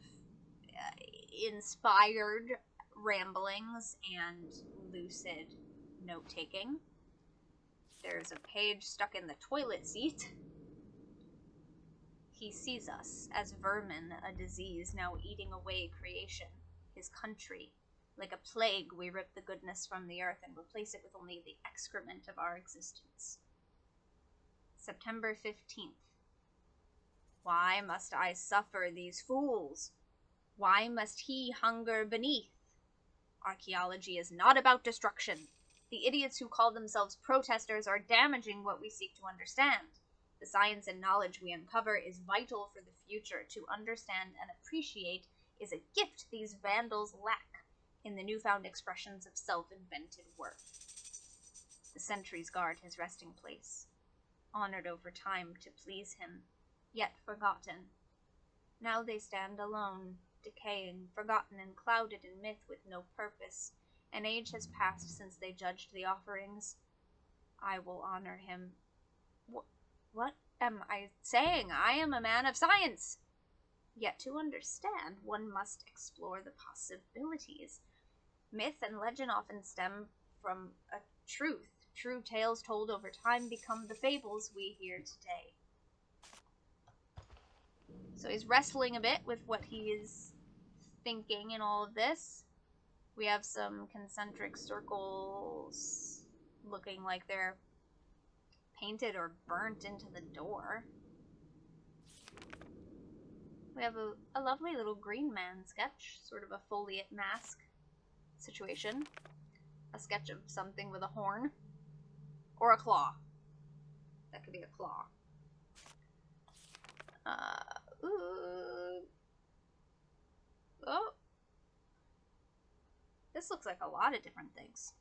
inspired ramblings and lucid note-taking. There's a page stuck in the toilet seat. He sees us as vermin, a disease now eating away creation, his country. Like a plague, we rip the goodness from the earth and replace it with only the excrement of our existence. September 15th. Why must I suffer these fools? Why must he hunger beneath? Archaeology is not about destruction. The idiots who call themselves protesters are damaging what we seek to understand. The science and knowledge we uncover is vital for the future. To understand and appreciate is a gift these vandals lack in the newfound expressions of self-invented worth. The sentries guard his resting place, honored over time to please him, yet forgotten. Now they stand alone, decaying, forgotten and clouded in myth with no purpose. An age has passed since they judged the offerings. I will honor him. What am I saying? I am a man of science. Yet to understand, one must explore the possibilities. Myth and legend often stem from a truth. True tales told over time become the fables we hear today. So he's wrestling a bit with what he is thinking in all of this. We have some concentric circles looking like they're painted or burnt into the door. We have a lovely little green man sketch, sort of a foliate mask situation. A sketch of something with a horn. Or a claw. That could be a claw. Ooh. Oh. This looks like a lot of different things.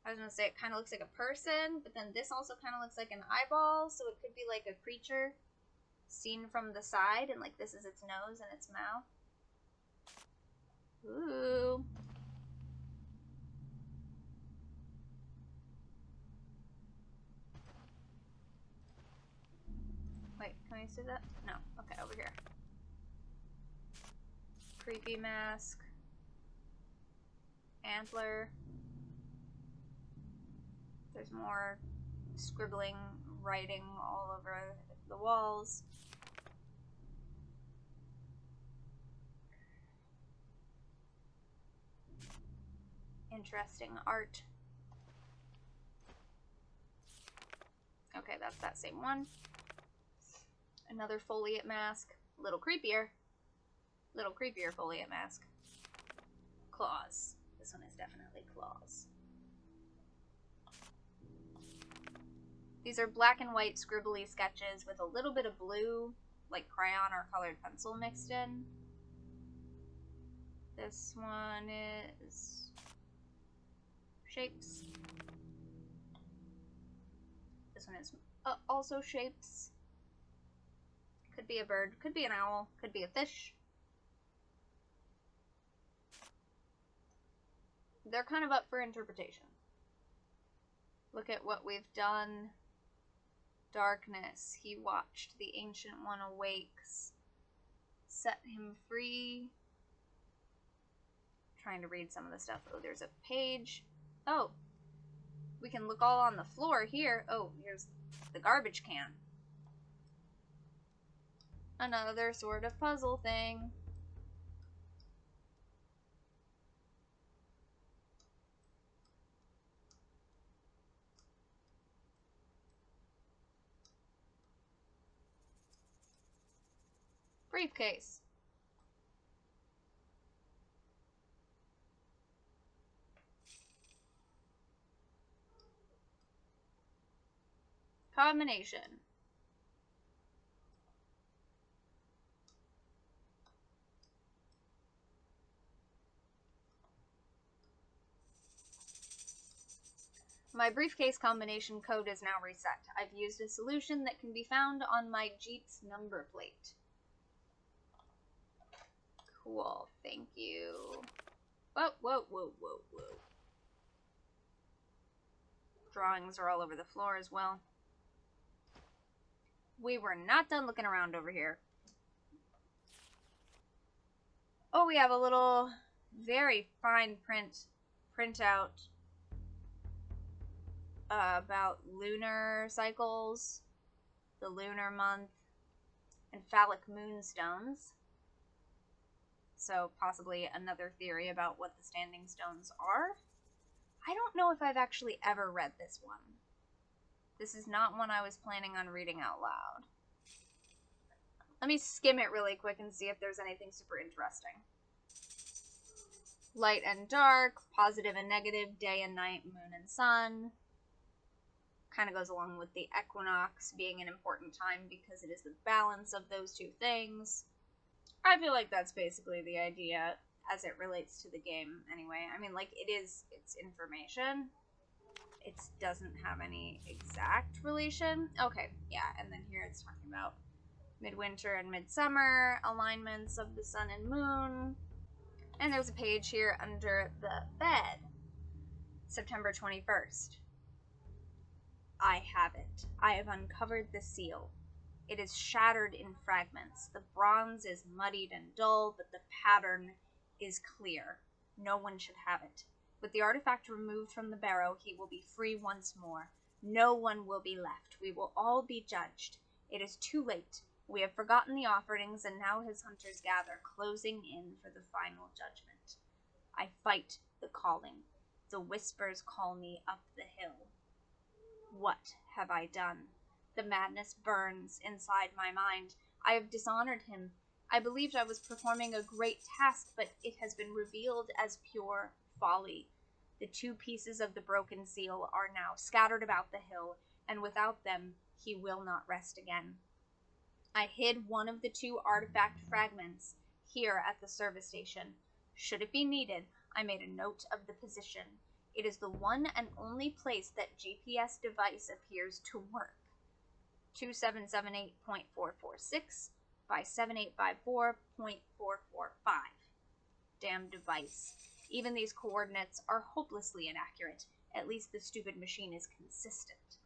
I was gonna say it kind of looks like a person, but then this also kind of looks like an eyeball, so it could be like a creature seen from the side, and like this is its nose and its mouth. Ooh. Wait, can I see that? No. Okay, over here. Creepy mask. Antler. There's more scribbling, writing all over the walls. Interesting art. Okay, that's that same one. Another foliate mask. Little creepier. Little creepier foliate mask. Claws. This one is definitely claws. These are black and white scribbly sketches with a little bit of blue, like crayon or colored pencil mixed in. This one is shapes. This one is also shapes. Could be a bird, could be an owl, could be a fish. They're kind of up for interpretation. Look at what we've done. Darkness. He watched the Ancient One awakes. Set him free. Trying to read some of the stuff. Oh, there's a page. Oh. We can look all on the floor here. Oh, here's the garbage can. Another sort of puzzle thing. Briefcase. Combination. My briefcase combination code is now reset. I've used a solution that can be found on my Jeep's number plate. Cool, thank you. Whoa, whoa, whoa, whoa, whoa. Drawings are all over the floor as well. We were not done looking around over here. Oh, we have a little, very fine printout about lunar cycles, the lunar month, and phallic moonstones. So possibly another theory about what the standing stones are. I don't know if I've actually ever read this one. This is not one I was planning on reading out loud. Let me skim it really quick and see if there's anything super interesting. Light and dark, positive and negative, day and night, moon and sun. Kind of goes along with the equinox being an important time because it is the balance of those two things. I feel like that's basically the idea as it relates to the game anyway. I mean, like, it's information. It doesn't have any exact relation. Okay, yeah, and then here it's talking about midwinter and midsummer, alignments of the sun and moon. And there's a page here under the bed. September 21st. I have it. I have uncovered the seal. It is shattered in fragments. The bronze is muddied and dull, but the pattern is clear. No one should have it. With the artifact removed from the barrow, he will be free once more. No one will be left. We will all be judged. It is too late. We have forgotten the offerings, and now his hunters gather, closing in for the final judgment. I fight the calling. The whispers call me up the hill. What have I done? The madness burns inside my mind. I have dishonored him. I believed I was performing a great task, but it has been revealed as pure folly. The 2 pieces of the broken seal are now scattered about the hill, and without them he will not rest again. I hid one of the 2 artifact fragments here at the service station. Should it be needed, I made a note of the position. It is the one and only place that GPS device appears to work. 2778.446 by 7854.445. Damn device. Even these coordinates are hopelessly inaccurate. At least the stupid machine is consistent.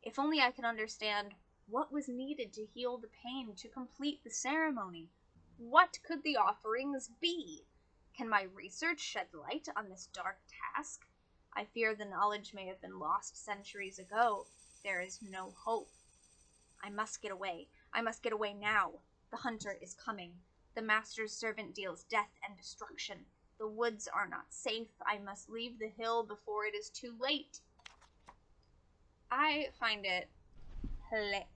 If only I could understand what was needed to heal the pain to complete the ceremony. What could the offerings be? Can my research shed light on this dark task? I fear the knowledge may have been lost centuries ago. There is no hope. I must get away. I must get away now. The hunter is coming. The master's servant deals death and destruction. The woods are not safe. I must leave the hill before it is too late. I find it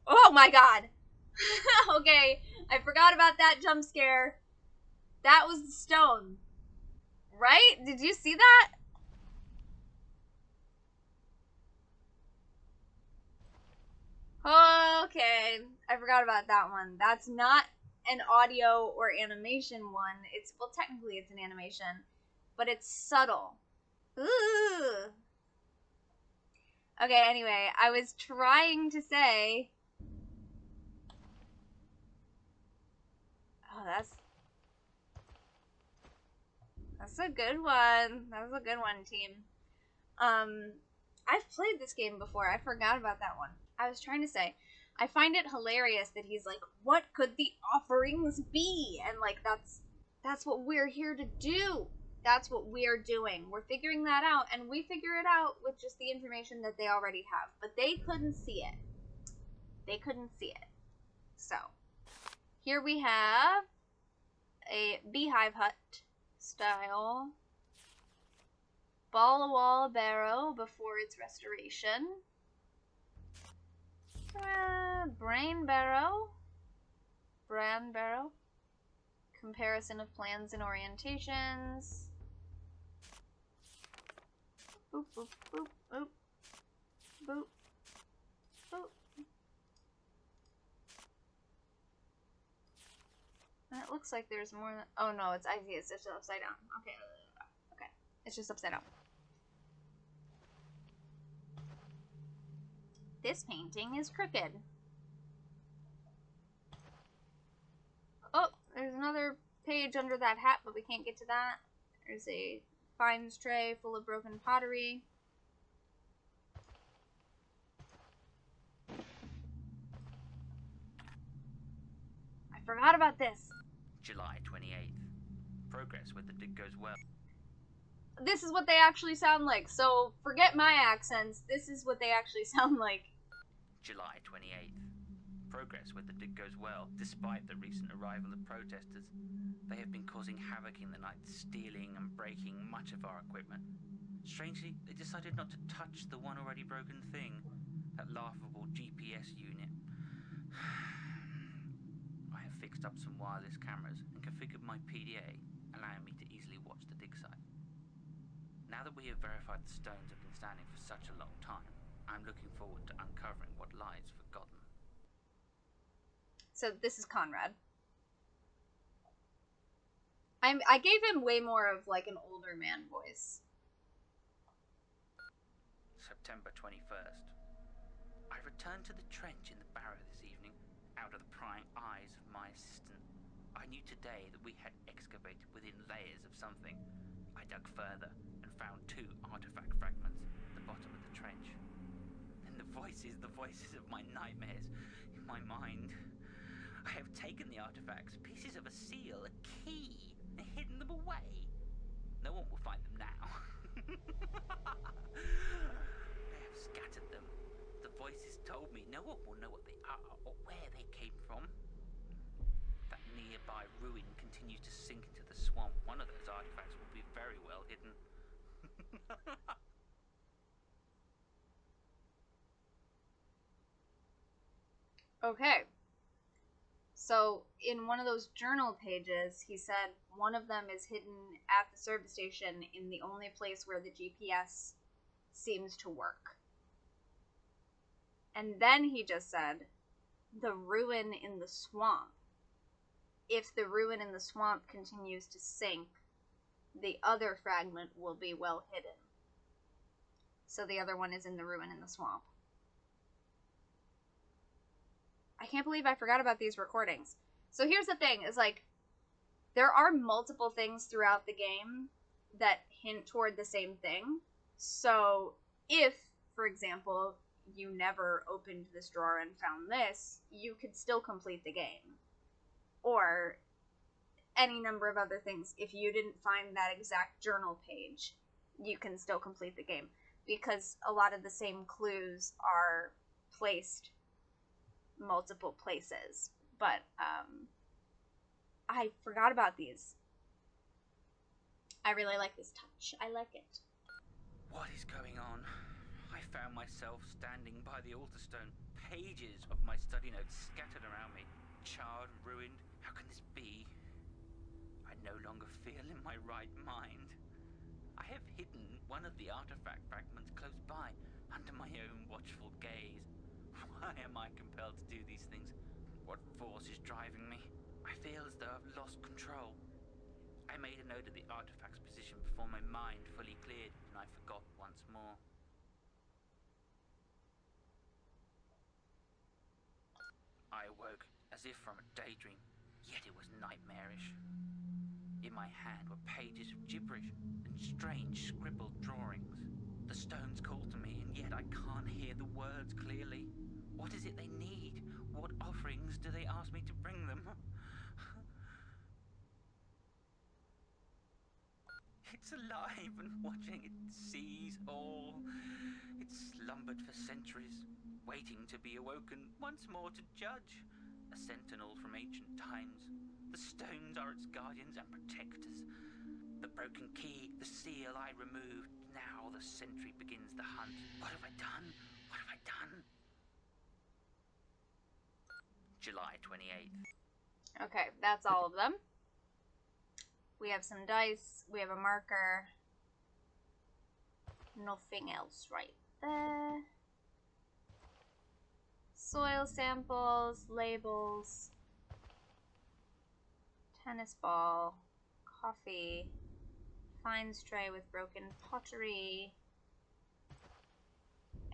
oh my god! Okay, I forgot about that jump scare. That was the stone. Right? Did you see that? Okay, I forgot about that one. That's not an audio or animation one. Well, technically it's an animation, but it's subtle. Ooh. Okay, anyway, I was trying to say... Oh, that's a good one. That was a good one, team. I've played this game before. I forgot about that one. I was trying to say, I find it hilarious that he's like, what could the offerings be? And like, that's what we're here to do. That's what we're doing. We're figuring that out, and we figure it out with just the information that they already have. But they couldn't see it. They couldn't see it. So, here we have a beehive hut style ball-a-wall barrow before its restoration. Bran barrow. Comparison of plans and orientations. Boop, boop, boop, boop. Boop. Boop. And it looks like there's more than... Oh no, it's I see. It's just upside down. Okay. Okay. It's just upside down. This painting is crooked. Oh, there's another page under that hat, but we can't get to that. There's a fines tray full of broken pottery. I forgot about this. July 28th. Progress with the dig goes well. This is what they actually sound like, so forget my accents. This is what they actually sound like. July 28th. Progress with the dig goes well, despite the recent arrival of protesters. They have been causing havoc in the night, stealing and breaking much of our equipment. Strangely, they decided not to touch the one already broken thing, that laughable GPS unit. I have fixed up some wireless cameras and configured my PDA, allowing me to easily watch the dig site. Now that we have verified the stones have been standing for such a long time, I'm looking forward to uncovering what lies forgotten. So this is Conrad. I gave him way more of like an older man voice. September 21st. I returned to the trench in the Barrow this evening, out of the prying eyes of my assistant. I knew today that we had excavated within layers of something. I dug further and found 2 artifact fragments at the bottom of the trench. And the voices of my nightmares in my mind. I have taken the artifacts, pieces of a seal, a key, and hidden them away. No one will find them now. They have scattered them. The voices told me no one will know what they are or where they came from. That nearby ruin continues to sink into the swamp. One of those artifacts will be very well hidden. Okay. So in one of those journal pages, he said one of them is hidden at the service station in the only place where the GPS seems to work. And then he just said, the ruin in the swamp. If the ruin in the swamp continues to sink, the other fragment will be well hidden. So the other one is in the ruin in the swamp. I can't believe I forgot about these recordings. So here's the thing, is like, there are multiple things throughout the game that hint toward the same thing. So if, for example, you never opened this drawer and found this, you could still complete the game. Or any number of other things. If you didn't find that exact journal page, you can still complete the game. Because a lot of the same clues are placed multiple places. But I forgot about these. I really like this touch. I like it. What is going on? I found myself standing by the altar stone, pages of my study notes scattered around me, charred, ruined. How can this be? I no longer feel in my right mind. I have hidden one of the artifact fragments close by, under my own watchful gaze. Why am I compelled to do these things? What force is driving me? I feel as though I've lost control. I made a note of the artifact's position before my mind fully cleared, and I forgot once more. I awoke as if from a daydream, yet it was nightmarish. In my hand were pages of gibberish and strange scribbled drawings. The stones call to me, and yet I can't hear the words clearly. What is it they need? What offerings do they ask me to bring them? It's alive and watching. It sees all. It's slumbered for centuries, waiting to be awoken once more to judge. A sentinel from ancient times. The stones are its guardians and protectors. The broken key, the seal I removed. Now the sentry begins the hunt. What have I done? What have I done? July 28th. Okay, that's all of them. We have some dice. We have a marker. Nothing else right there. Soil samples, labels, tennis ball, coffee, fines tray with broken pottery,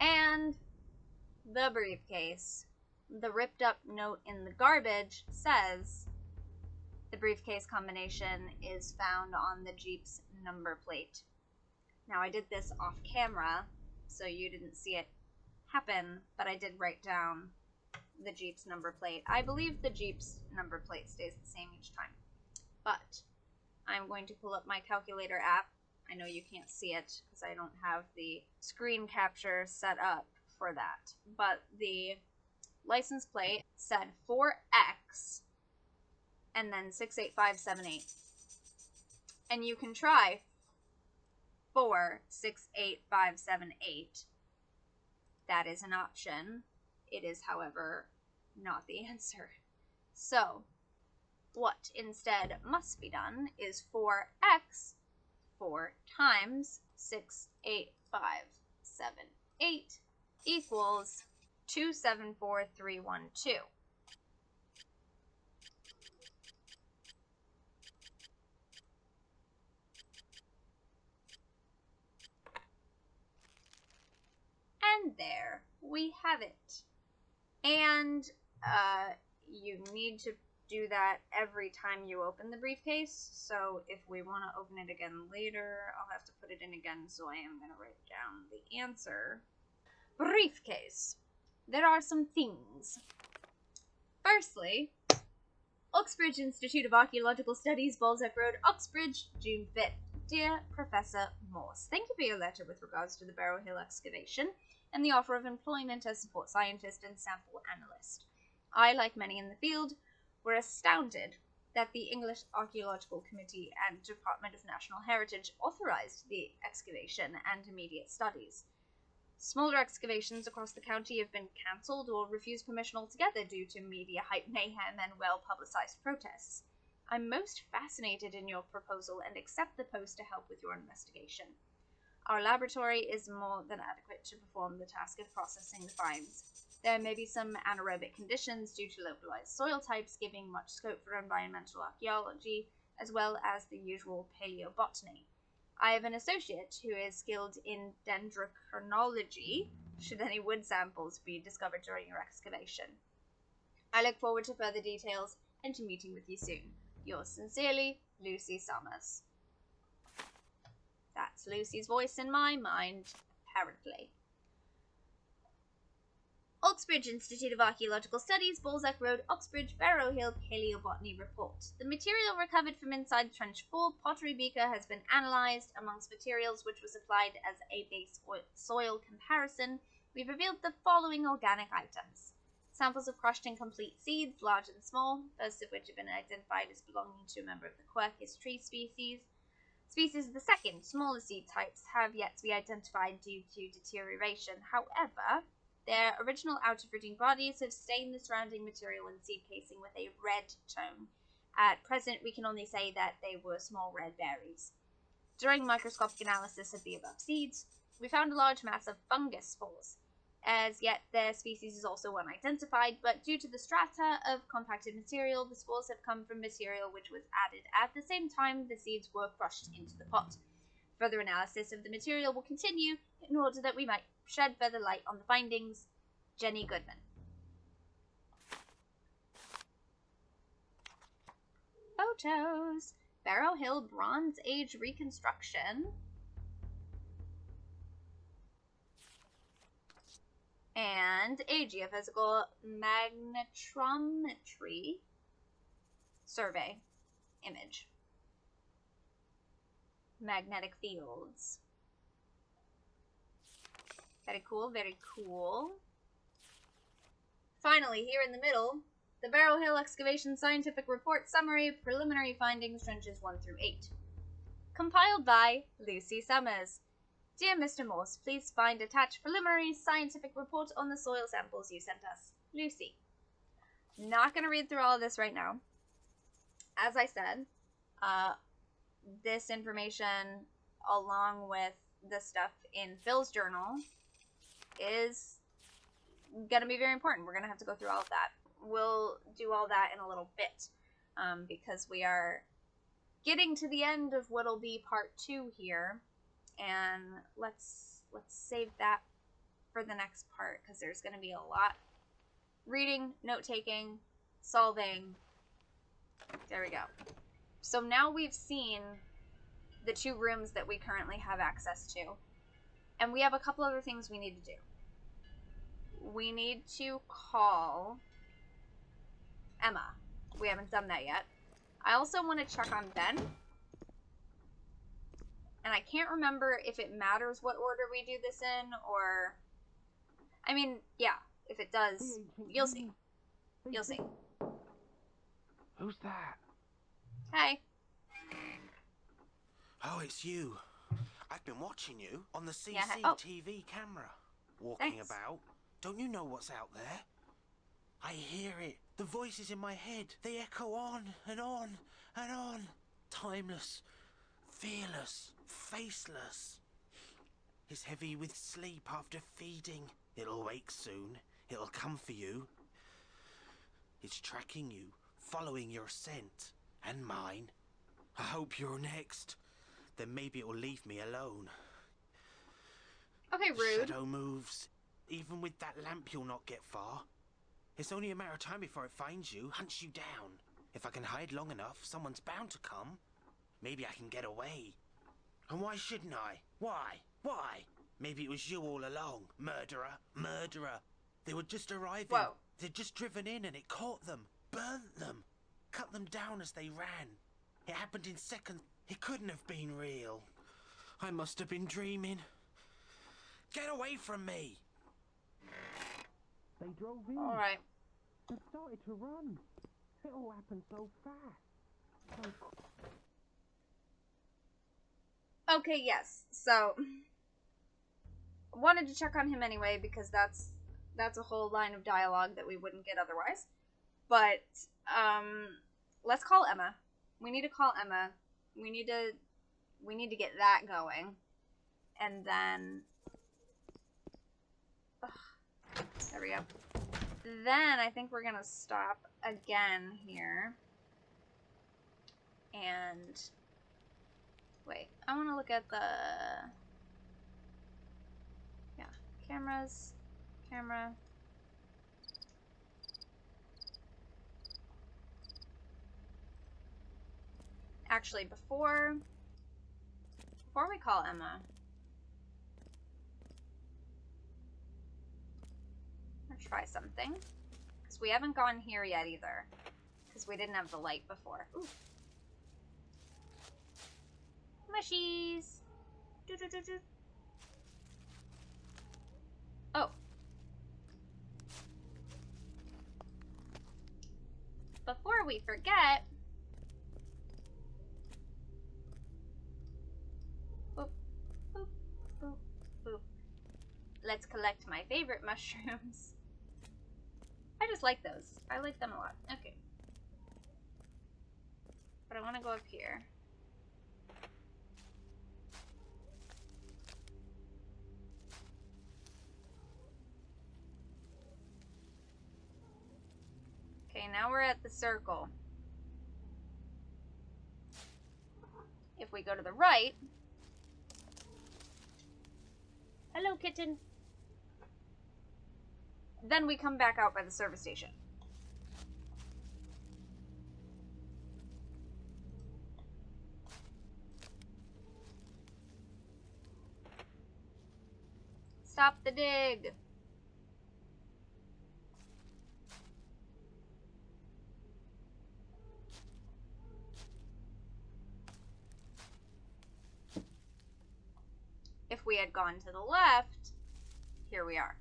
and the briefcase. The ripped up note in the garbage says the briefcase combination is found on the Jeep's number plate. Now I did this off camera, so you didn't see it happen, but I did write down the Jeep's number plate. I believe the Jeep's number plate stays the same each time, but I'm going to pull up my calculator app. I know you can't see it because I don't have the screen capture set up for that, but the license plate said 4X and then 68578. And you can try 468578. That is an option. It is, however, not the answer. So, what instead must be done is 4x, 4 times 68578 equals 274312. And there we have it. And you need to do that every time you open the briefcase. So if we want to open it again later, I'll have to put it in again. So I am going to write down the answer. Briefcase. There are some things. Firstly, Uxbridge Institute of Archaeological Studies, Balzac Road, Uxbridge, June 5th. Dear Professor Morse, thank you for your letter with regards to the Barrow Hill excavation and the offer of employment as support scientist and sample analyst. I, like many in the field, were astounded that the English Archaeological Committee and Department of National Heritage authorized the excavation and immediate studies. Smaller excavations across the county have been cancelled or refused permission altogether due to media hype mayhem and well-publicized protests. I'm most fascinated in your proposal and accept the post to help with your investigation. Our laboratory is more than adequate to perform the task of processing the finds. There may be some anaerobic conditions due to localized soil types, giving much scope for environmental archaeology, as well as the usual paleobotany. I have an associate who is skilled in dendrochronology, should any wood samples be discovered during your excavation. I look forward to further details and to meeting with you soon. Yours sincerely, Lucy Summers. That's Lucy's voice in my mind, apparently. Oxbridge Institute of Archaeological Studies, Balzac Road, Oxbridge, Barrow Hill, Paleobotany Report. The material recovered from inside Trench 4 pottery beaker has been analysed. Amongst materials which was applied as a base soil comparison, we've revealed the following organic items. Samples of crushed and complete seeds, large and small, first of which have been identified as belonging to a member of the Quercus tree species. Species of the second, smaller seed types, have yet to be identified due to deterioration. However, their original outer-fruiting bodies have stained the surrounding material and seed casing with a red tone. At present, we can only say that they were small red berries. During microscopic analysis of the above seeds, we found a large mass of fungus spores. As yet, their species is also unidentified, but due to the strata of compacted material, the spores have come from material which was added at the same time the seeds were crushed into the pot. Further analysis of the material will continue in order that we might shed further light on the findings. Jenny Goodman. Photos. Barrow Hill Bronze Age reconstruction. And a geophysical magnetometry survey image. Magnetic fields. Very cool, very cool. Finally, here in the middle, the Barrow Hill Excavation Scientific Report Summary, Preliminary Findings, Trenches 1 through 8. Compiled by Lucy Summers. Dear Mr. Morse, please find attached preliminary scientific report on the soil samples you sent us. Lucy. Not going to read through all of this right now. As I said, this information, along with the stuff in Phil's journal, is going to be very important. We're going to have to go through all of that. We'll do all that in a little bit, because we are getting to the end of what'll be part 2 here, and let's save that for the next part, because there's going to be a lot reading, note-taking, solving. There we go. So now we've seen the 2 rooms that we currently have access to, and we have a couple other things we need to do. We need to call Emma. We haven't done that yet. I also want to check on Ben. And I can't remember if it matters what order we do this in, or... I mean, yeah, if it does, you'll see. You'll see. Who's that? Hey. Oh, it's you. I've been watching you on the Yeah, oh. CCTV camera. Walking Thanks. about. Don't you know what's out there? I hear it. The voices in my head. They echo on and on and on. Timeless. Fearless. Faceless. It's heavy with sleep after feeding. It'll wake soon. It'll come for you. It's tracking you. Following your scent. And mine. I hope you're next. Then maybe it'll leave me alone. Okay, rude. Shadow moves. Even with that lamp you'll not get far. It's only a matter of time before it finds you, hunts you down. If I can hide long enough, someone's bound to come. Maybe I can get away. And why shouldn't I? Why? Why? Maybe it was you all along. Murderer. Murderer. They were just arriving. Whoa. They'd just driven in and it caught them. Burnt them. Cut them down as they ran. It happened in seconds. It couldn't have been real. I must have been dreaming. Get away from me! They drove in. Alright. And started to run. It all happened so fast. Okay, yes. So, wanted to check on him anyway because that's a whole line of dialogue that we wouldn't get otherwise. But let's call Emma. We need to call Emma. We need to get that going. And then there we go. Then I think we're gonna stop again here. And wait, I want to look at the cameras. Camera. Actually, before we call Emma, I'm gonna try something. Because we haven't gone here yet either. Because we didn't have the light before. Ooh. Mushies! Do-do-do-do. Oh. Before we forget... Boop, boop, boop, boop. Let's collect my favorite mushrooms. I just like those. I like them a lot. Okay. But I want to go up here. Okay, now we're at the circle. If we go to the right... Hello, kitten. Then we come back out by the service station. Stop the dig. If we had gone to the left, here we are.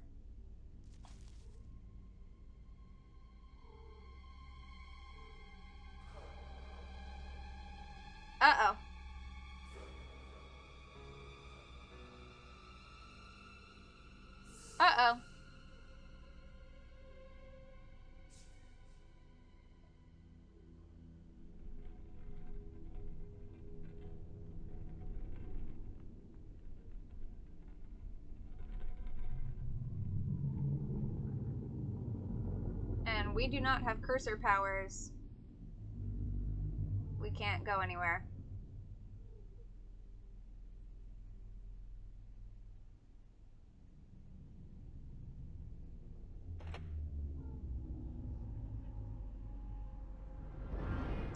Uh-oh. Uh-oh. And we do not have cursor powers. We can't go anywhere.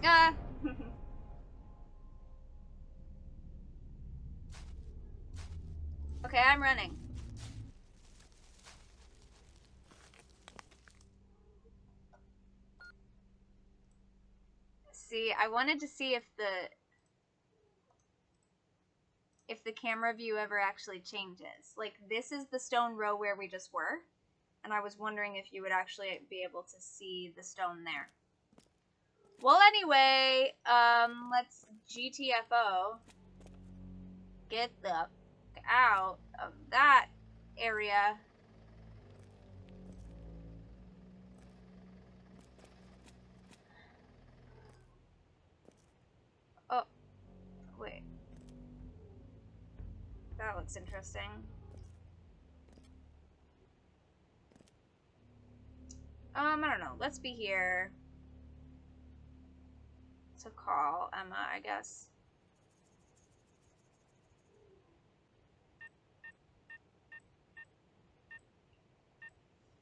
Ah! Okay, I'm running. See, I wanted to see if the camera view ever actually changes. Like, this is the stone row where we just were, and I was wondering if you would actually be able to see the stone there. Well, anyway, let's GTFO. Get the f out of that area. Oh, wait. That looks interesting. I don't know. Let's be here to call Emma, I guess.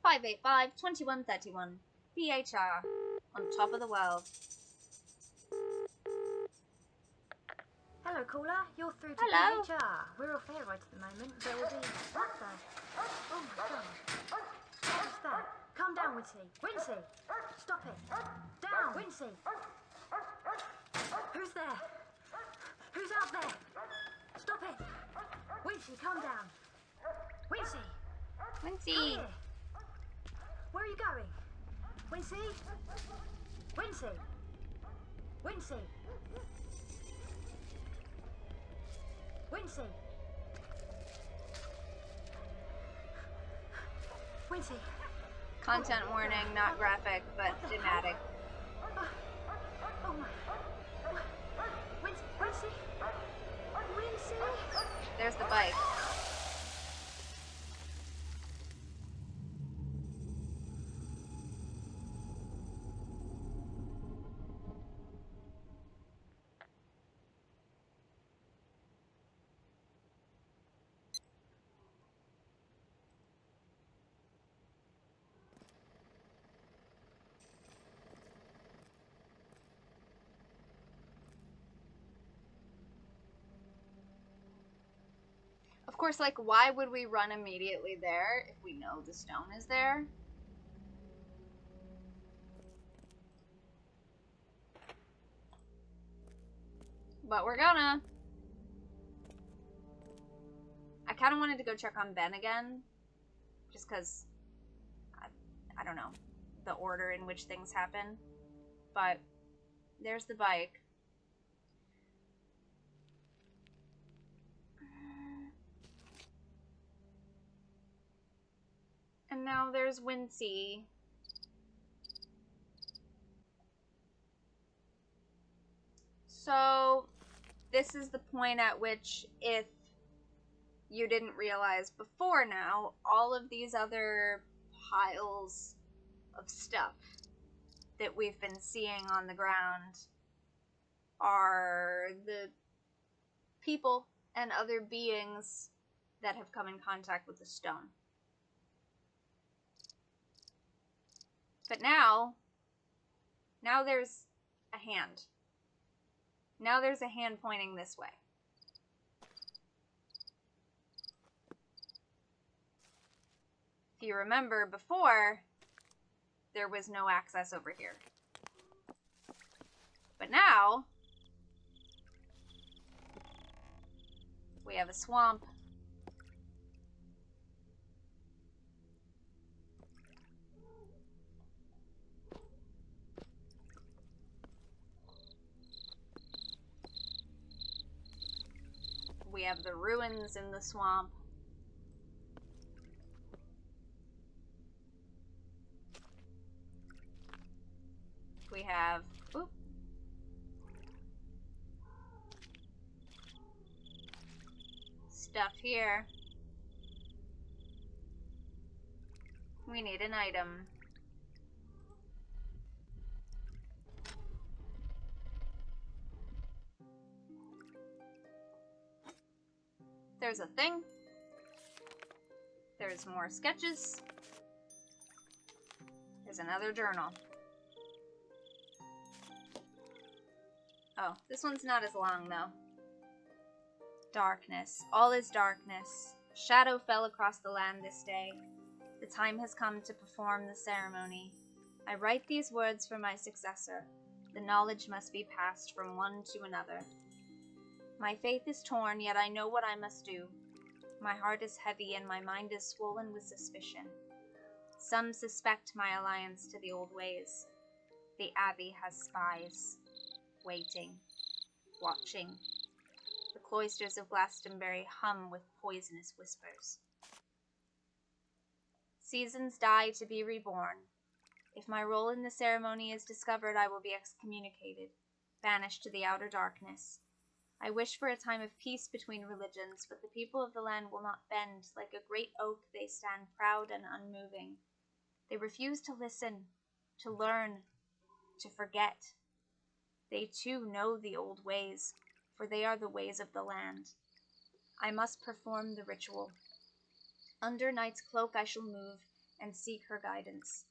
(585-2131) PHR on top of the world. Hello, caller. You're through to Hello. PHR. We're off air right at the moment. There will be... What the... Oh, my God. What is that? Calm down, Wincy. Wincy! Stop it. Down, Wincy. Who's there? Who's out there? Stop it. Wincy, calm down. Wincy. Wincy. Come here. Where are you going? Wincy? Wincy? Wincy? Wincy? Quincy. Content warning, not graphic, but thematic. Oh my. Quincy? There's the bike. Of course, like, why would we run immediately there if we know the stone is there? But we're gonna. I kind of wanted to go check on Ben again. Just because, I don't know, the order in which things happen. But there's the bike. And now there's Wincy. So, this is the point at which, if you didn't realize before now, all of these other piles of stuff that we've been seeing on the ground are the people and other beings that have come in contact with the stone. But now there's a hand. Now there's a hand pointing this way. If you remember before, there was no access over here. But now, we have a swamp. We have the ruins in the swamp. We have, stuff here. We need an item. There's a thing. There's more sketches. There's another journal. Oh, this one's not as long, though. Darkness. All is darkness. Shadow fell across the land this day. The time has come to perform the ceremony. I write these words for my successor. The knowledge must be passed from one to another. My faith is torn, yet I know what I must do. My heart is heavy and my mind is swollen with suspicion. Some suspect my alliance to the old ways. The abbey has spies, waiting, watching. The cloisters of Glastonbury hum with poisonous whispers. Seasons die to be reborn. If my role in the ceremony is discovered, I will be excommunicated, banished to the outer darkness. I wish for a time of peace between religions, but the people of the land will not bend. Like a great oak, they stand proud and unmoving. They refuse to listen, to learn, to forget. They too know the old ways, for they are the ways of the land. I must perform the ritual. Under night's cloak I shall move and seek her guidance.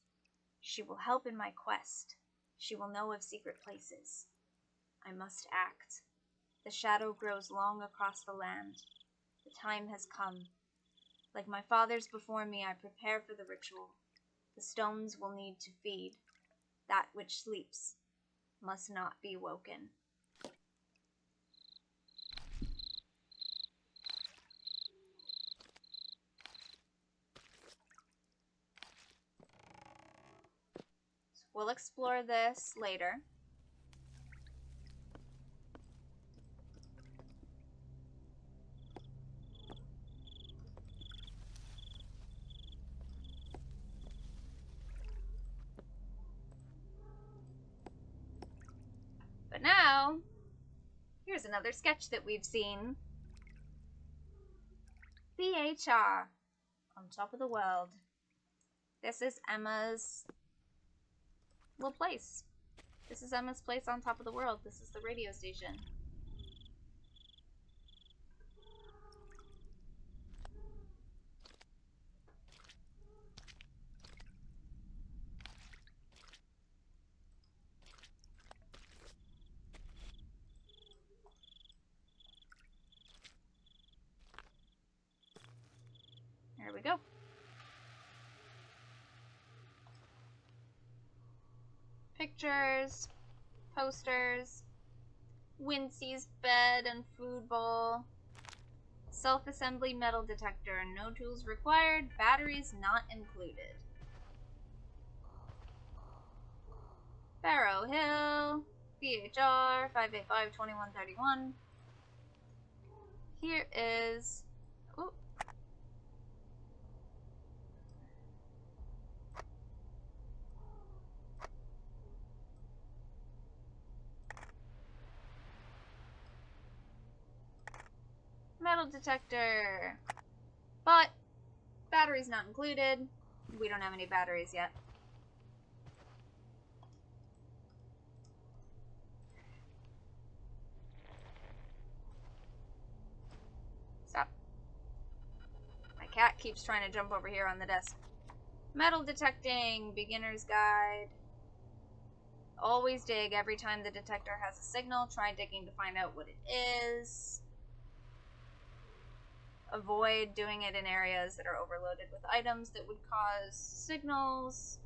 She will help in my quest. She will know of secret places. I must act. The shadow grows long across the land. The time has come. Like my fathers before me, I prepare for the ritual. The stones will need to feed. That which sleeps must not be woken. So we'll explore this later. go. Here's another sketch that we've seen. BHR. On top of the world. This is Emma's little place. This is Emma's place on top of the world. This is the radio station. There we go. Pictures, posters, Wincy's bed and food bowl, self-assembly metal detector, no tools required, batteries not included. Barrow Hill, BHR 585-2131. Here is... Ooh. Metal detector. But batteries not included. We don't have any batteries yet. Stop. My cat keeps trying to jump over here on the desk. Metal detecting, beginner's guide. Always dig every time the detector has a signal. Try digging to find out what it is. Avoid doing it in areas that are overloaded with items that would cause signals.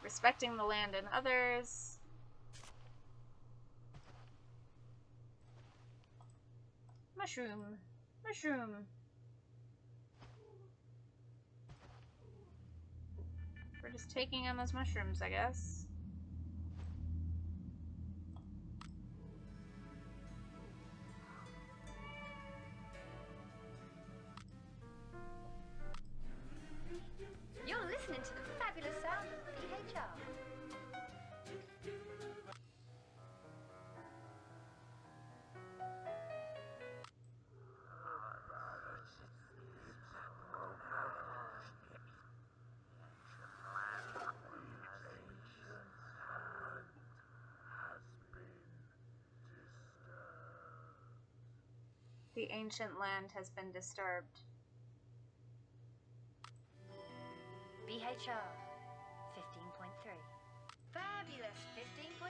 Respecting the land and others. Mushroom. Mushroom. We're just taking Emma's mushrooms, I guess. You're listening to the fabulous sound of BHR. The ancient land has been disturbed. BHR 15.3. Fabulous 15.3.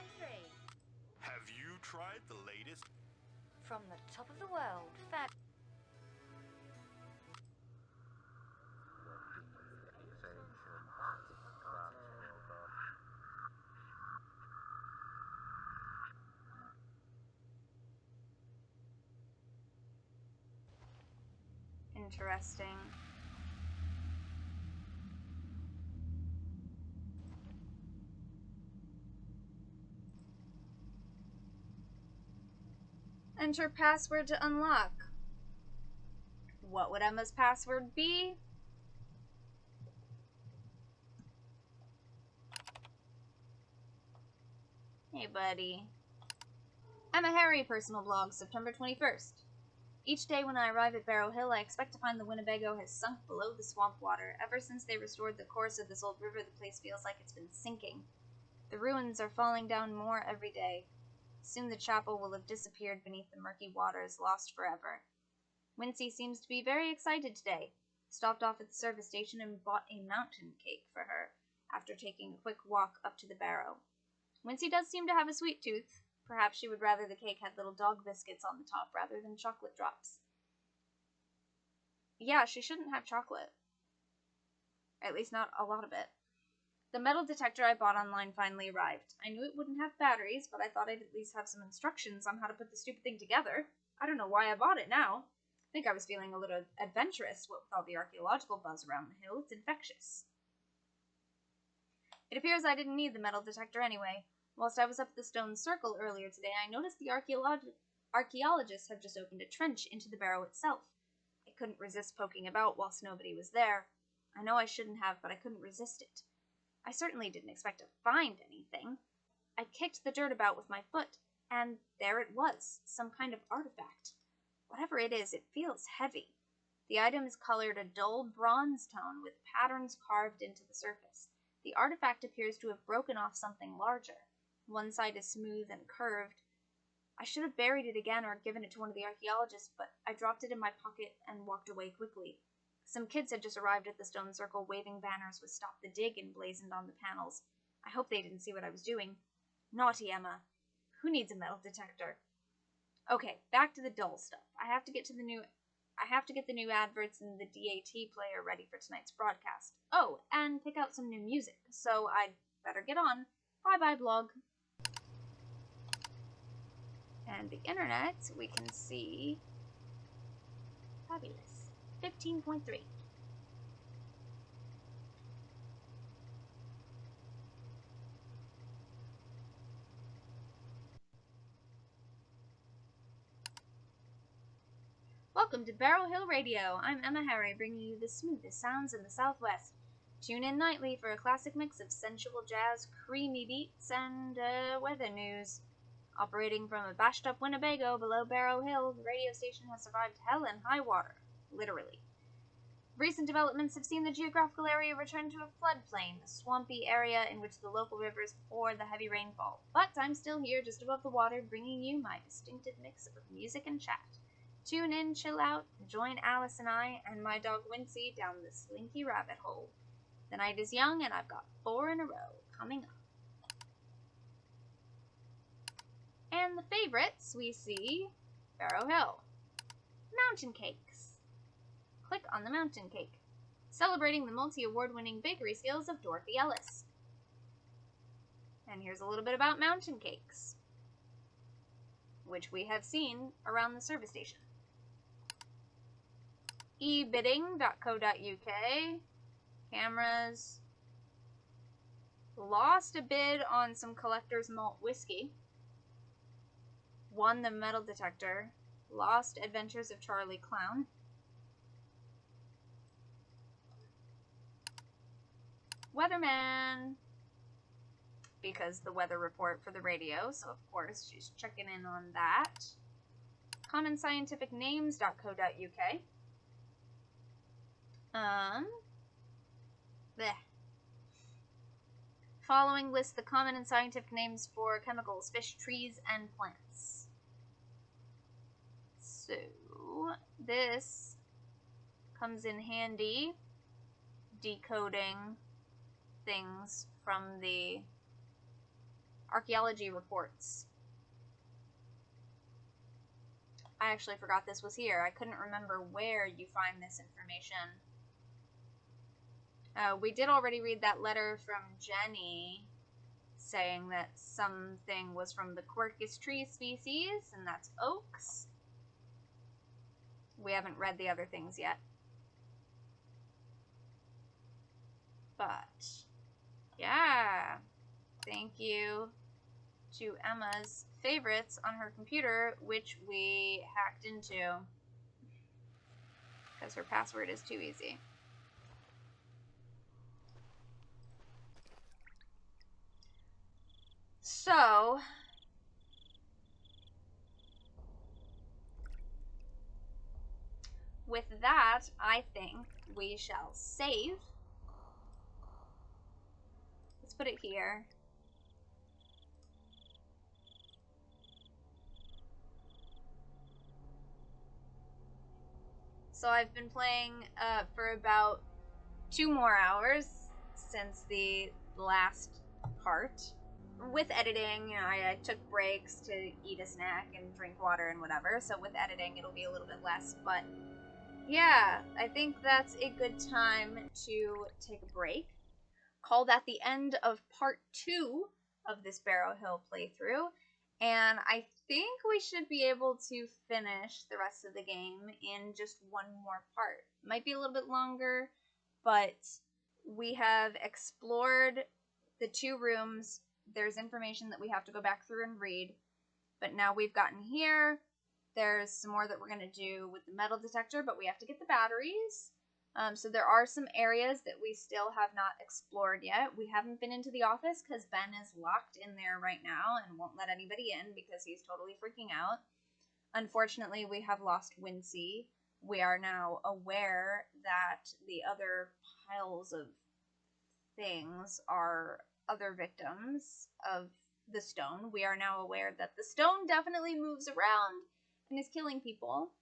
Have you tried the latest? From the top of the world. Interesting. Enter password to unlock. What would Emma's password be? Hey, buddy. Emma Harry, personal blog, September 21st. Each day when I arrive at Barrow Hill, I expect to find the Winnebago has sunk below the swamp water. Ever since they restored the course of this old river, the place feels like it's been sinking. The ruins are falling down more every day. Soon the chapel will have disappeared beneath the murky waters, lost forever. Wincy seems to be very excited today. Stopped off at the service station and bought a mountain cake for her, after taking a quick walk up to the barrow. Wincy does seem to have a sweet tooth. Perhaps she would rather the cake had little dog biscuits on the top rather than chocolate drops. Yeah, she shouldn't have chocolate. At least not a lot of it. The metal detector I bought online finally arrived. I knew it wouldn't have batteries, but I thought I'd at least have some instructions on how to put the stupid thing together. I don't know why I bought it now. I think I was feeling a little adventurous, what with all the archaeological buzz around the hill. It's infectious. It appears I didn't need the metal detector anyway. Whilst I was up at the stone circle earlier today, I noticed the archaeologists have just opened a trench into the barrow itself. I couldn't resist poking about whilst nobody was there. I know I shouldn't have, but I couldn't resist it. I certainly didn't expect to find anything. I kicked the dirt about with my foot, and there it was, some kind of artifact. Whatever it is, it feels heavy. The item is colored a dull bronze tone with patterns carved into the surface. The artifact appears to have broken off something larger. One side is smooth and curved. I should have buried it again or given it to one of the archaeologists, but I dropped it in my pocket and walked away quickly. Some kids had just arrived at the stone circle waving banners with "Stop the Dig" emblazoned on the panels. I hope they didn't see what I was doing. Naughty Emma. Who needs a metal detector? Okay, back to the dull stuff. I have to get the new adverts and the DAT player ready for tonight's broadcast. Oh, and pick out some new music. So I'd better get on. Bye-bye, blog. And the internet, we can see... Fabulous. 15.3. Welcome to Barrow Hill Radio. I'm Emma Harry, bringing you the smoothest sounds in the Southwest. Tune in nightly for a classic mix of sensual jazz, creamy beats, and weather news. Operating from a bashed-up Winnebago below Barrow Hill, the radio station has survived hell and high water. Literally. Recent developments have seen the geographical area return to a floodplain, a swampy area in which the local rivers pour the heavy rainfall. But I'm still here, just above the water, bringing you my distinctive mix of music and chat. Tune in, chill out, join Alice and I and my dog Wincy down the slinky rabbit hole. The night is young, and I've got 4 in a row coming up. And the favorites, we see Barrow Hill. Mountain cakes. Click on the mountain cake. Celebrating the multi-award-winning bakery skills of Dorothy Ellis. And here's a little bit about mountain cakes, which we have seen around the service station. ebidding.co.uk. Cameras. Lost a bid on some collector's malt whiskey. Won the metal detector. Lost Adventures of Charlie Clown. Weatherman. Because the weather report for the radio, so of course she's checking in on that. commonscientificnames.co.uk. Bleh. Following lists the common and scientific names for chemicals, fish, trees, and plants. So, this comes in handy decoding things from the archaeology reports. I actually forgot this was here. I couldn't remember where you find this information. We did already read that letter from Jenny saying that something was from the Quercus tree species, and that's oaks. We haven't read the other things yet. But, yeah. Thank you to Emma's favorites on her computer, which we hacked into because her password is too easy. So, with that, I think we shall save. Let's put it here. So I've been playing for about 2 more hours since the last part. With editing, you know, I took breaks to eat a snack and drink water and whatever, so with editing it'll be a little bit less, but yeah, I think that's a good time to take a break. Call that the end of part 2 of this Barrow Hill playthrough, and I think we should be able to finish the rest of the game in just one more part. Might be a little bit longer, but we have explored the 2 rooms. There's information that we have to go back through and read, but now we've gotten here. There's some more that we're going to do with the metal detector, but we have to get the batteries. So there are some areas that we still have not explored yet. We haven't been into the office because Ben is locked in there right now and won't let anybody in because he's totally freaking out. Unfortunately, we have lost Wincy. We are now aware that the other piles of things are other victims of the stone. We are now aware that the stone definitely moves around and is killing people.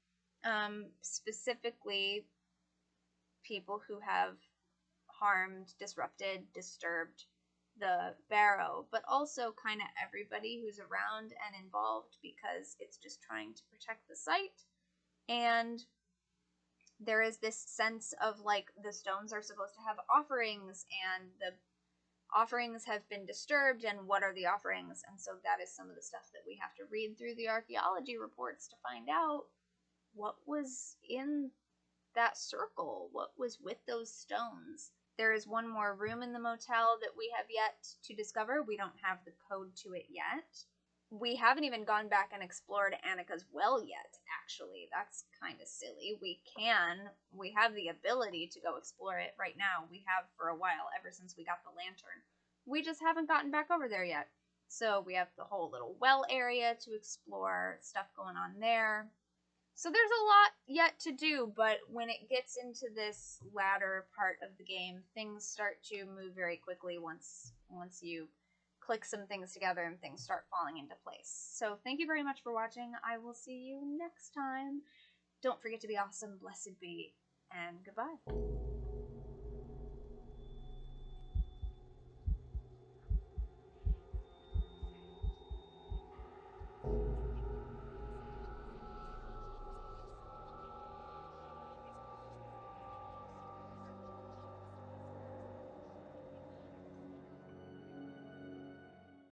Specifically, people who have harmed, disrupted, disturbed the Barrow, but also kind of everybody who's around and involved because it's just trying to protect the site. And there is this sense of like the stones are supposed to have offerings and the offerings have been disturbed, and what are the offerings? And so that is some of the stuff that we have to read through the archaeology reports to find out what was in that circle, what was with those stones. There is one more room in the motel that we have yet to discover. We don't have the code to it yet. We haven't even gone back and explored Annika's well yet, actually. That's kind of silly. We have the ability to go explore it right now. We have for a while, ever since we got the lantern. We just haven't gotten back over there yet. So we have the whole little well area to explore, stuff going on there. So there's a lot yet to do, but when it gets into this latter part of the game, things start to move very quickly once you click some things together and things start falling into place. So thank you very much for watching. I will see you next time. Don't forget to be awesome, blessed be, and goodbye.